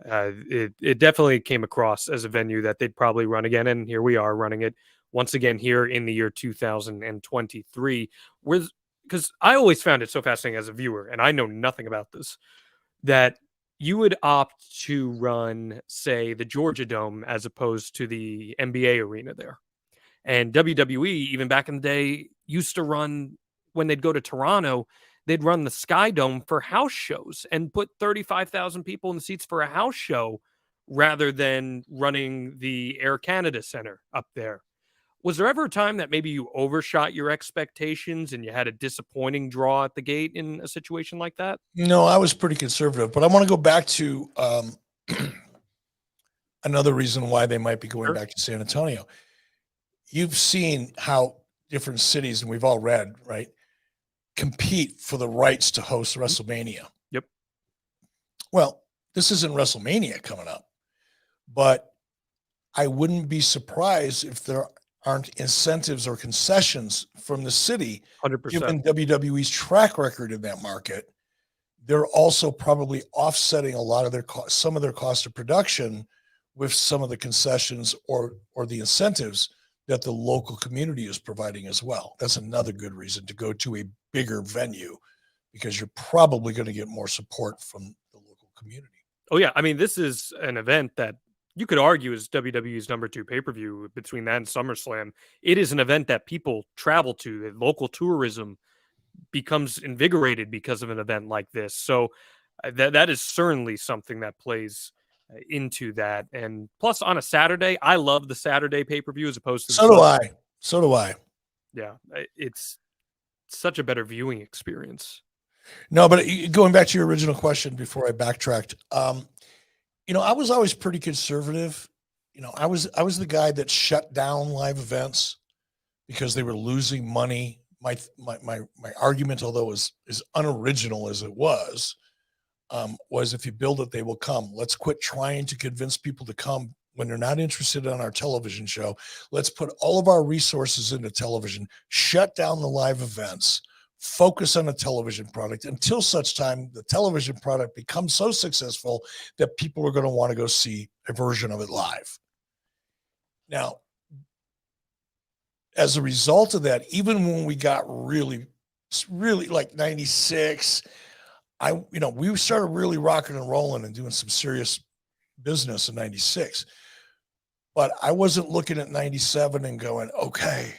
It definitely came across as a venue that they'd probably run again, and here we are running it once again here in the year 2023. Because I always found it so fascinating as a viewer, and I know nothing about this, that you would opt to run, say, the Georgia Dome as opposed to the NBA arena there. And WWE, even back in the day, used to run, when they'd go to Toronto, they'd run the Sky Dome for house shows and put 35,000 people in the seats for a house show rather than running the Air Canada Center up there. Was there ever a time that maybe you overshot your expectations and you had a disappointing draw at the gate in a situation like that? No, I was pretty conservative, but I want to go back to another reason why they might be going Sure. back to San Antonio. You've seen how different cities, and we've all read, right, compete for the rights to host WrestleMania. Yep. Well, this isn't WrestleMania coming up, but I wouldn't be surprised if there aren't incentives or concessions from the city, 100%. given WWE's track record in that market. They're also probably offsetting a lot of their some of their cost of production with some of the concessions or the incentives that the local community is providing as well. That's another good reason to go to a bigger venue, because you're probably going to get more support from the local community. Oh, yeah. I mean, this is an event that you could argue is WWE's number 2 pay-per-view. Between that and SummerSlam, it is an event that people travel to. That local tourism becomes invigorated because of an event like this. So that is certainly something that plays into that. And plus, on a Saturday, I love the Saturday pay-per-view as opposed to the So do Sunday. I. So do I. Yeah, it's such a better viewing experience. No, but going back to your original question before I backtracked, I was always pretty conservative. I was the guy that shut down live events because they were losing money. My argument, although as unoriginal as it was if you build it, they will come. Let's quit trying to convince people to come when they're not interested in our television show. Let's put all of our resources into television, shut down the live events, focus on the television product until such time the television product becomes so successful that people are going to want to go see a version of it live. Now, as a result of that, even when we got really like 96, we started really rocking and rolling and doing some serious business in 96. But I wasn't looking at 97 and going, okay,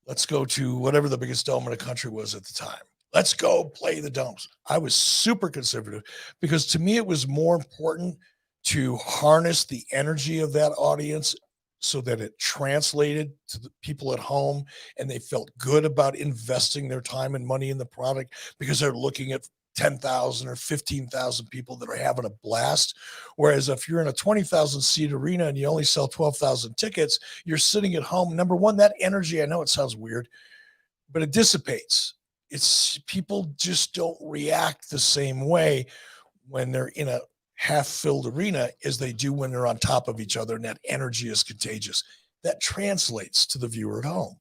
let's go to whatever the biggest dome in the country was at the time. Let's go play the domes. I was super conservative because to me, it was more important to harness the energy of that audience so that it translated to the people at home and they felt good about investing their time and money in the product because they're looking at 10,000 or 15,000 people that are having a blast. Whereas if you're in a 20,000 seat arena and you only sell 12,000 tickets, you're sitting at home. Number one, that energy, I know it sounds weird, but it dissipates. It's people just don't react the same way when they're in a half-filled arena as they do when they're on top of each other, and that energy is contagious. That translates to the viewer at home.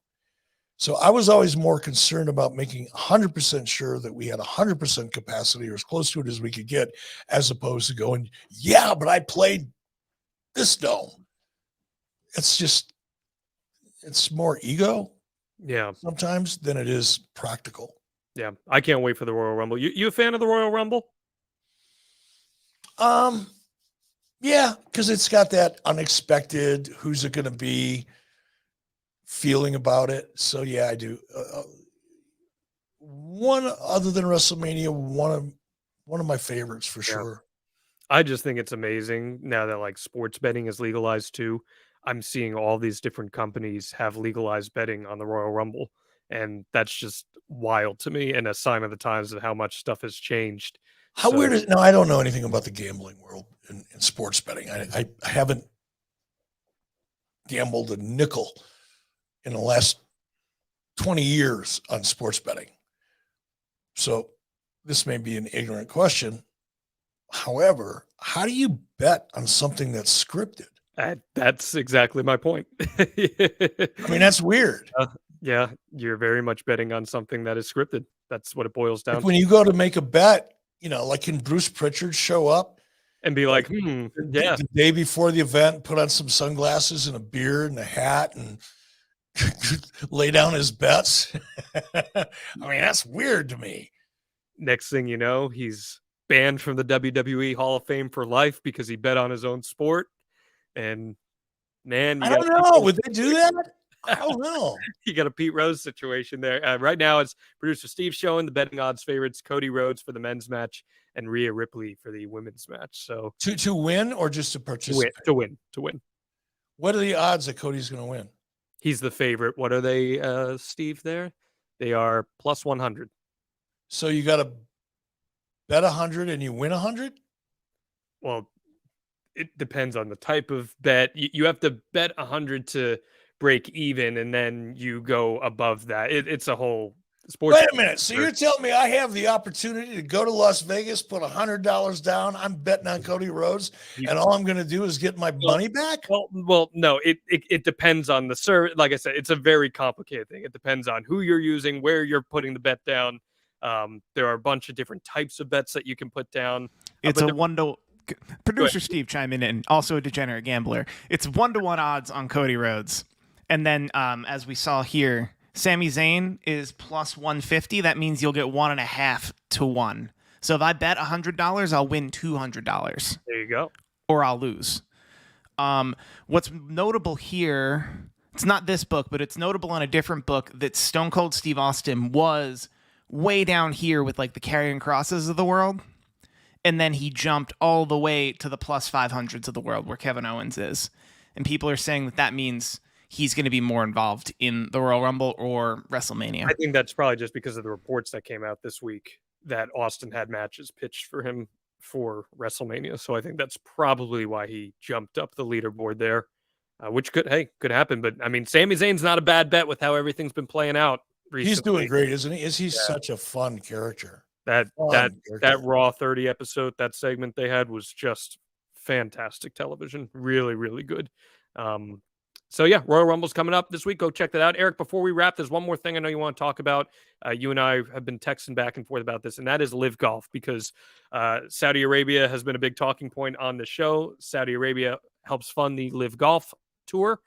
So I was always more concerned about making 100% sure that we had 100% capacity or as close to it as we could get, as opposed to going, yeah, but I played this dome. It's more ego, Yeah, sometimes than it is practical. yeah. I can't wait for the Royal Rumble. You a fan of the Royal Rumble? Yeah, because it's got that unexpected, who's it going to be feeling about it. So yeah, I do. One other than WrestleMania, one of my favorites for sure. I just think it's amazing now that like sports betting is legalized too. I'm seeing all these different companies have legalized betting on the Royal Rumble, and that's just wild to me and a sign of the times of how much stuff has changed. How weird is now? I don't know anything about the gambling world in sports betting. I haven't gambled a nickel in the last 20 years on sports betting. So this may be an ignorant question. However, how do you bet on something that's scripted? That's exactly my point. I mean, that's weird. Yeah, you're very much betting on something that is scripted. That's what it boils down Like to. when you go to make a bet, like can Bruce Pritchard show up And be like, the yeah, day before the event, put on some sunglasses and a beard and a hat and lay down his bets? I mean, that's weird to me. next thing you know, he's banned from the WWE Hall of Fame for life because he bet on his own sport. And man, I don't know. Would they do that? I don't know. You got a Pete Rose situation there. Right now, it's producer Steve showing the betting odds favorites: Cody Rhodes for the men's match and Rhea Ripley for the women's match. So to win or just to participate? To win. What are the odds that Cody's going to win? He's the favorite. What are they, Steve? There, they are plus 100. So you got to bet 100 and you win 100. Well, it depends on the type of bet. You have to bet 100 to break even, and then you go above that. It's a whole sports. Wait a minute. So you're telling me I have the opportunity to go to Las Vegas, put $100 down. I'm betting on Cody Rhodes, and all I'm going to do is get my money back? Well, no. It depends on the service. Like I said, it's a very complicated thing. It depends on who you're using, where you're putting the bet down. There are a bunch of different types of bets that you can put down. It's a one-to. Producer Steve chiming in, also a degenerate gambler. It's 1-to-1 odds on Cody Rhodes. And then, as we saw here, Sami Zayn is plus 150. That means you'll get 1.5 to 1. So if I bet $100, I'll win $200. There you go. Or I'll lose. What's notable here, it's not this book, but it's notable on a different book that Stone Cold Steve Austin was way down here with like the Karrion Crosses of the world. And then he jumped all the way to the plus 500s of the world where Kevin Owens is. And people are saying that means he's going to be more involved in the Royal Rumble or WrestleMania. I think that's probably just because of the reports that came out this week that Austin had matches pitched for him for WrestleMania. So I think that's probably why he jumped up the leaderboard there, which could happen. But I mean, Sami Zayn's not a bad bet with how everything's been playing out recently. He's doing great, isn't he? Is he such a fun character? That Raw 30 episode, that segment they had was just fantastic television. Really, really good. So yeah, Royal Rumble's coming up this week. Go check that out. Eric, before we wrap, there's one more thing I know you want to talk about. You and I have been texting back and forth about this, and that is Live Golf, because Saudi Arabia has been a big talking point on the show. Saudi Arabia helps fund the Live Golf tour,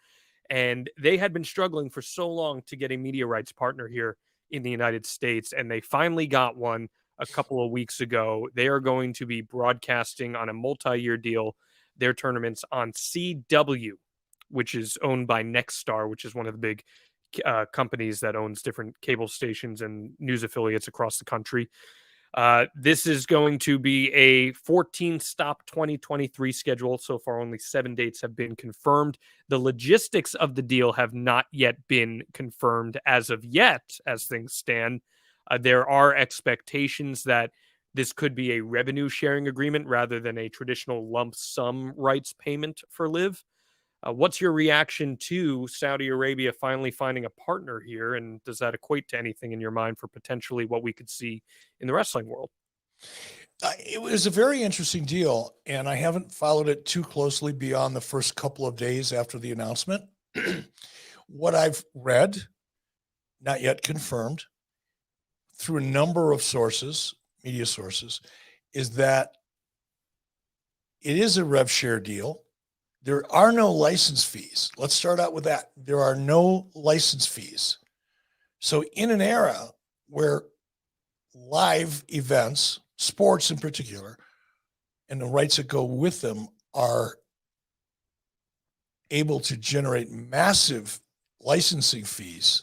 and they had been struggling for so long to get a media rights partner here in the United States, and they finally got one a couple of weeks ago. They are going to be broadcasting on a multi-year deal their tournaments on CW, which is owned by Nexstar, which is one of the big companies that owns different cable stations and news affiliates across the country. This is going to be a 14-stop 2023 schedule. So far, only 7 dates have been confirmed. The logistics of the deal have not yet been confirmed as of yet, as things stand. There are expectations that this could be a revenue sharing agreement rather than a traditional lump sum rights payment for Live. What's your reaction to Saudi Arabia finally finding a partner here? And does that equate to anything in your mind for potentially what we could see in the wrestling world? It was a very interesting deal, and I haven't followed it too closely beyond the first couple of days after the announcement. What I've read, not yet confirmed, through a number of sources, media sources, is that it is a rev share deal. There are no license fees. Let's start out with that. There are no license fees. So in an era where live events, sports in particular, and the rights that go with them are able to generate massive licensing fees,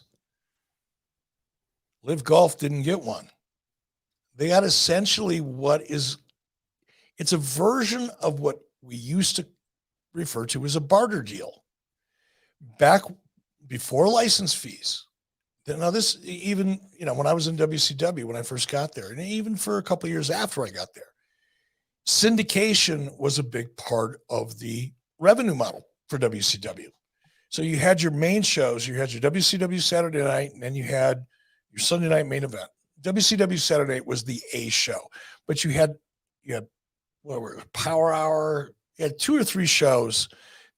Live Golf didn't get one. They got essentially it's a version of what we used to refer to as a barter deal back before license fees. Now this, even, when I was in WCW, when I first got there, and even for a couple of years after I got there, syndication was a big part of the revenue model for WCW. So you had your main shows, you had your WCW Saturday night, and then you had your Sunday night main event. WCW Saturday night was the A show, but you had Power Hour. You had 2 or 3 shows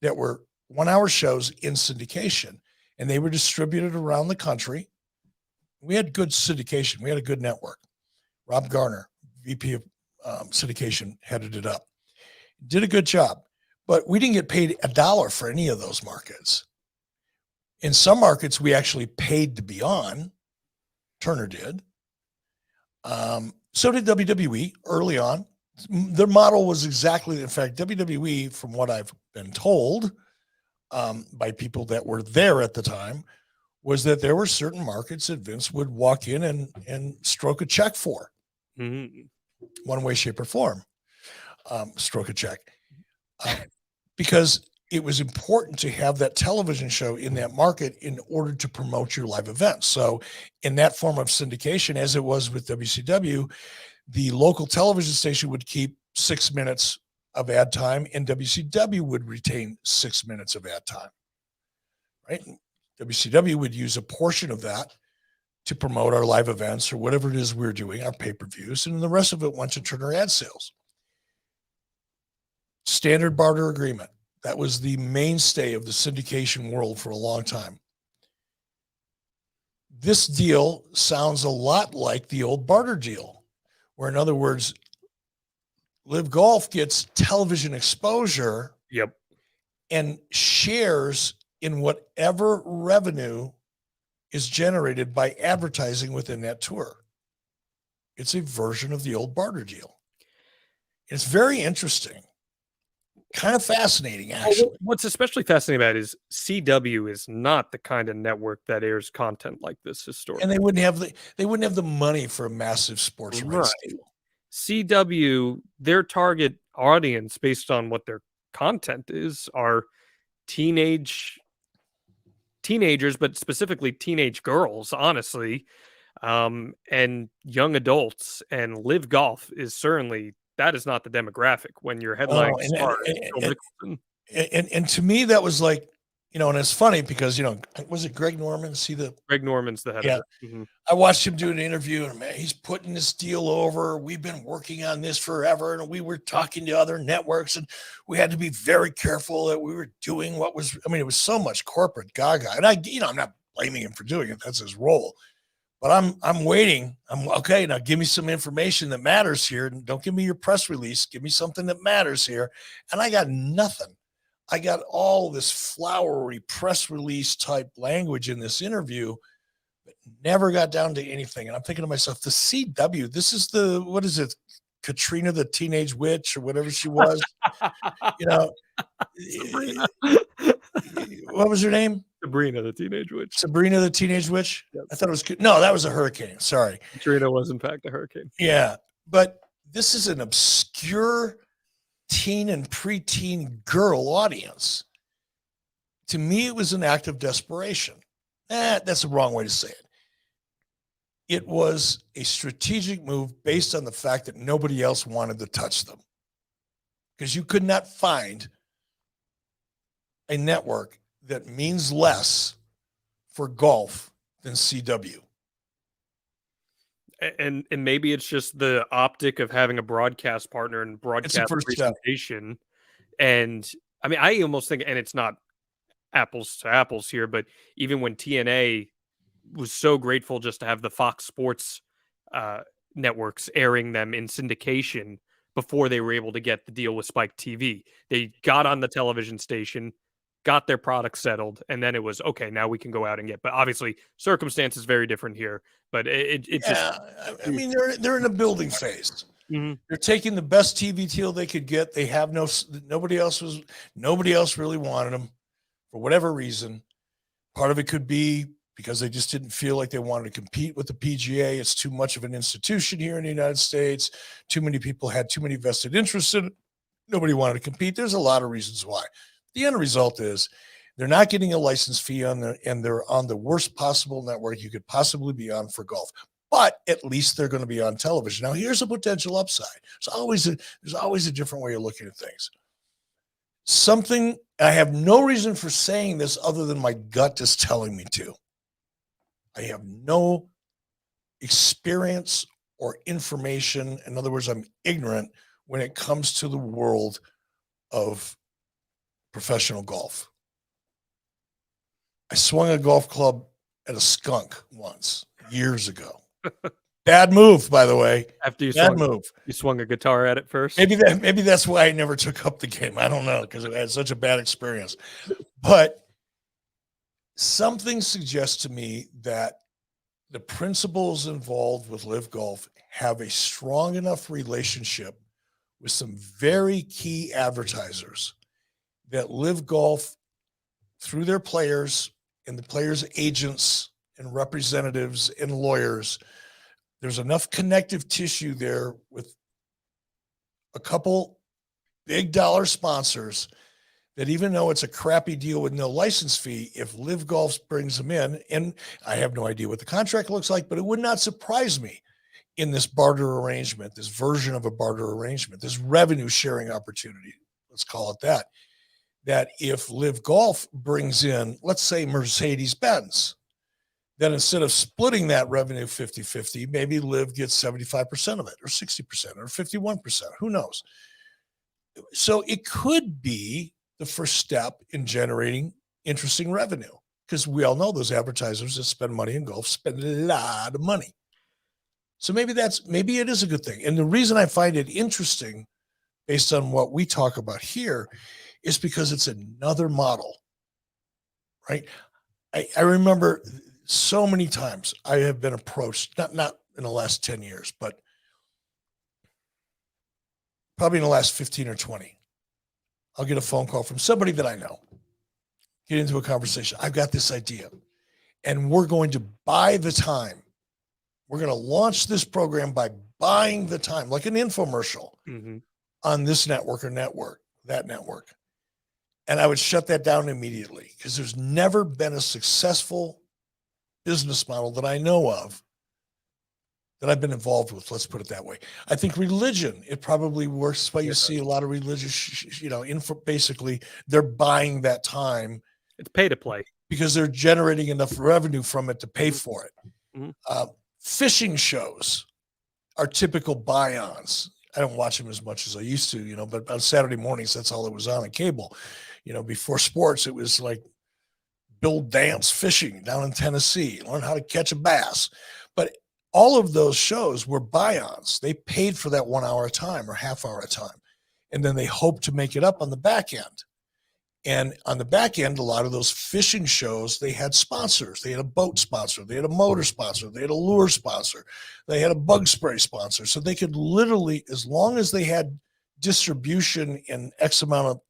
that were 1-hour shows in syndication, and they were distributed around the country. We had good syndication. We had a good network. Rob Garner, VP of syndication, headed it up. Did a good job, but we didn't get paid $1 for any of those markets. In some markets, we actually paid to be on. Turner did. So did WWE early on. Their model was exactly, in fact, WWE, from what I've been told by people that were there at the time, was that there were certain markets that Vince would walk in and stroke a check for, one way, shape, or form. Stroke a check. Because it was important to have that television show in that market in order to promote your live events. So in that form of syndication, as it was with WCW, the local television station would keep 6 minutes of ad time, and WCW would retain 6 minutes of ad time, right? WCW would use a portion of that to promote our live events or whatever it is we're doing, our pay-per-views, and the rest of it went to turn our ad sales. Standard barter agreement. That was the mainstay of the syndication world for a long time. This deal sounds a lot like the old barter deal, where, in other words, Live Golf gets television exposure and shares in whatever revenue is generated by advertising within that tour. It's a version of the old barter deal. It's very interesting. Kind of fascinating, actually. What's especially fascinating about it is CW is not the kind of network that airs content like this historically, and they wouldn't have the money for a massive sports rights deal. CW, their target audience, based on what their content is, are teenagers, but specifically teenage girls, honestly, and young adults. And Live Golf is certainly. That is not the demographic when your headline and to me, that was like, and it's funny because, was it Greg Norman? Greg Norman's the head of it. I watched him do an interview, and man, he's putting this deal over. We've been working on this forever, and we were talking to other networks, and we had to be very careful that we were doing what was, it was so much corporate gaga. And I'm not blaming him for doing it. That's his role. But I'm waiting. I'm okay. Now give me some information that matters here. Don't give me your press release. Give me something that matters here. And I got nothing. I got all this flowery press release type language in this interview, but never got down to anything. And I'm thinking to myself, the CW, this is what is it? Katrina, the teenage witch, or whatever she was. What was her name? Sabrina, the teenage witch. Sabrina, the teenage witch? Yes. I thought it was good. No, that was a hurricane. Sorry. Katrina was, in fact, a hurricane. Yeah. But this is an obscure teen and preteen girl audience. To me, it was an act of desperation. That's the wrong way to say it. It was a strategic move based on the fact that nobody else wanted to touch them. Because you could not find a network that means less for golf than CW. And maybe it's just the optic of having a broadcast partner and broadcast presentation. And I almost think, and it's not apples to apples here, but even when TNA was so grateful just to have the Fox Sports networks airing them in syndication before they were able to get the deal with Spike TV. They got on the television station, got their product settled, and then it was okay. Now we can go out and get. But obviously, circumstances very different here. But it just. They're in a building phase. Mm-hmm. They're taking the best TV deal they could get. They have nobody else really wanted them for whatever reason. Part of it could be because they just didn't feel like they wanted to compete with the PGA. It's too much of an institution here in the United States. Too many people had too many vested interests in it. Nobody wanted to compete. There's a lot of reasons why. The end result is they're not getting a license fee and they're on the worst possible network you could possibly be on for golf. But at least they're going to be on television. Now, here's a potential upside. There's always a different way of looking at things. I have no reason for saying this other than my gut is telling me to. I have no experience or information. In other words, I'm ignorant when it comes to the world of professional golf. I swung a golf club at a skunk once years ago. Bad move, by the way. After you swung a guitar at it first. Maybe that's why I never took up the game. I don't know, because I had such a bad experience. But something suggests to me that the principals involved with Live Golf have a strong enough relationship with some very key advertisers that Live Golf, through their players and the players' agents and representatives and lawyers, there's enough connective tissue there with a couple big dollar sponsors that even though it's a crappy deal with no license fee, if Live Golf brings them in, and I have no idea what the contract looks like, but it would not surprise me in this barter arrangement, this version of a barter arrangement, this revenue sharing opportunity, let's call it that, that if Live Golf brings in, let's say Mercedes-Benz, then instead of splitting that revenue 50-50, maybe Live gets 75% of it or 60% or 51%, who knows? So it could be the first step in generating interesting revenue, because we all know those advertisers that spend money in golf spend a lot of money. So maybe it is a good thing. And the reason I find it interesting based on what we talk about here is because it's another model, right? I remember so many times I have been approached, not in the last 10 years, but probably in the last 15 or 20. I'll get a phone call from somebody that I know, get into a conversation. I've got this idea, and we're going to buy the time. We're going to launch this program by buying the time, like an infomercial on this network or that network. And I would shut that down immediately, because there's never been a successful business model that I know of that I've been involved with. Let's put it that way. I think religion, it probably works. Why you see a lot of religious, basically they're buying that time. It's pay to play because they're generating enough revenue from it to pay for it. Fishing shows are typical buy-ons. I don't watch them as much as I used to, but on Saturday mornings, that's all it was on cable. Before sports, it was like Bill Dance fishing down in Tennessee, learn how to catch a bass. But all of those shows were buy-ons. They paid for that 1 hour of time or half hour of time. And then they hoped to make it up on the back end. And on the back end, a lot of those fishing shows, they had sponsors. They had a boat sponsor. They had a motor sponsor. They had a lure sponsor. They had a bug spray sponsor. So they could literally, as long as they had distribution in X amount of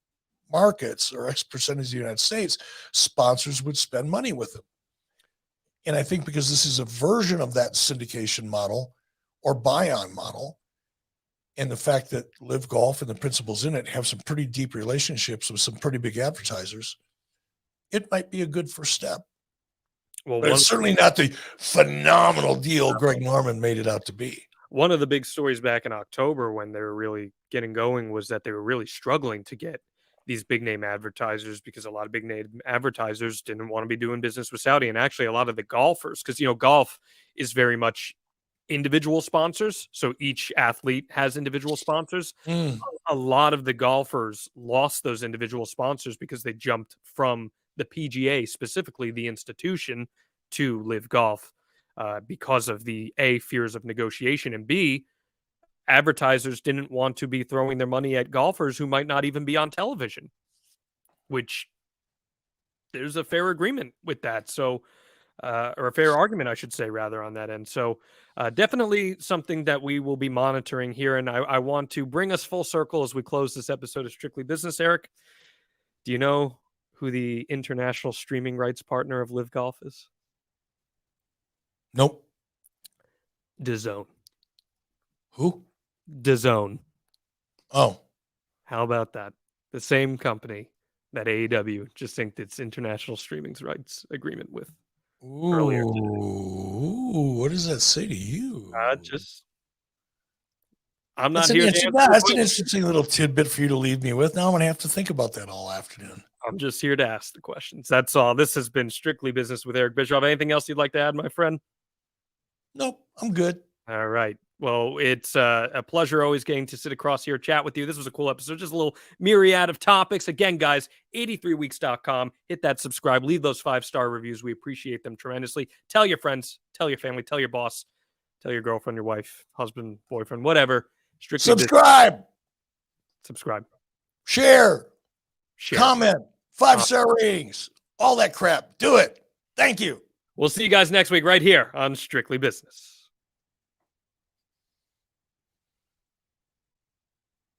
markets or X percentage of the United States, sponsors would spend money with them. And I think because this is a version of that syndication model or buy-on model, and the fact that Live Golf and the principals in it have some pretty deep relationships with some pretty big advertisers, it might be a good first step. Well, but it's certainly not the phenomenal deal Greg Norman made it out to be. One of the big stories back in October when they were really getting going was that they were really struggling to get these big name advertisers, because a lot of big name advertisers didn't want to be doing business with Saudi. And actually a lot of the golfers, because, golf is very much individual sponsors. So each athlete has individual sponsors. A lot of the golfers lost those individual sponsors because they jumped from the PGA, specifically the institution, to Live Golf because of the A, fears of negotiation, and B, advertisers didn't want to be throwing their money at golfers who might not even be on television, which there's a fair agreement with that. So, or a fair argument, I should say, rather, on that end. So definitely something that we will be monitoring here. And I want to bring us full circle as we close this episode of Strictly Business. Eric, do you know who the international streaming rights partner of Live Golf is? Nope. DAZN. Who? DAZN. Oh. How about that? The same company that AEW just inked its international streaming rights agreement with. Earlier today. Ooh, what does that say to you? I'm not here to answer. That's an interesting little tidbit for you to leave me with. Now I'm going to have to think about that all afternoon. I'm just here to ask the questions. That's all. This has been Strictly Business with Eric Bischoff. Anything else you'd like to add, my friend? Nope, I'm good. All right. Well, it's a pleasure always getting to sit across here, chat with you. This was a cool episode. Just a little myriad of topics. Again, guys, 83weeks.com. Hit that subscribe. Leave those 5-star reviews. We appreciate them tremendously. Tell your friends. Tell your family. Tell your boss. Tell your girlfriend, your wife, husband, boyfriend, whatever. Strictly subscribe. Business. Subscribe. Share. Comment. 5-star ratings. All that crap. Do it. Thank you. We'll see you guys next week right here on Strictly Business.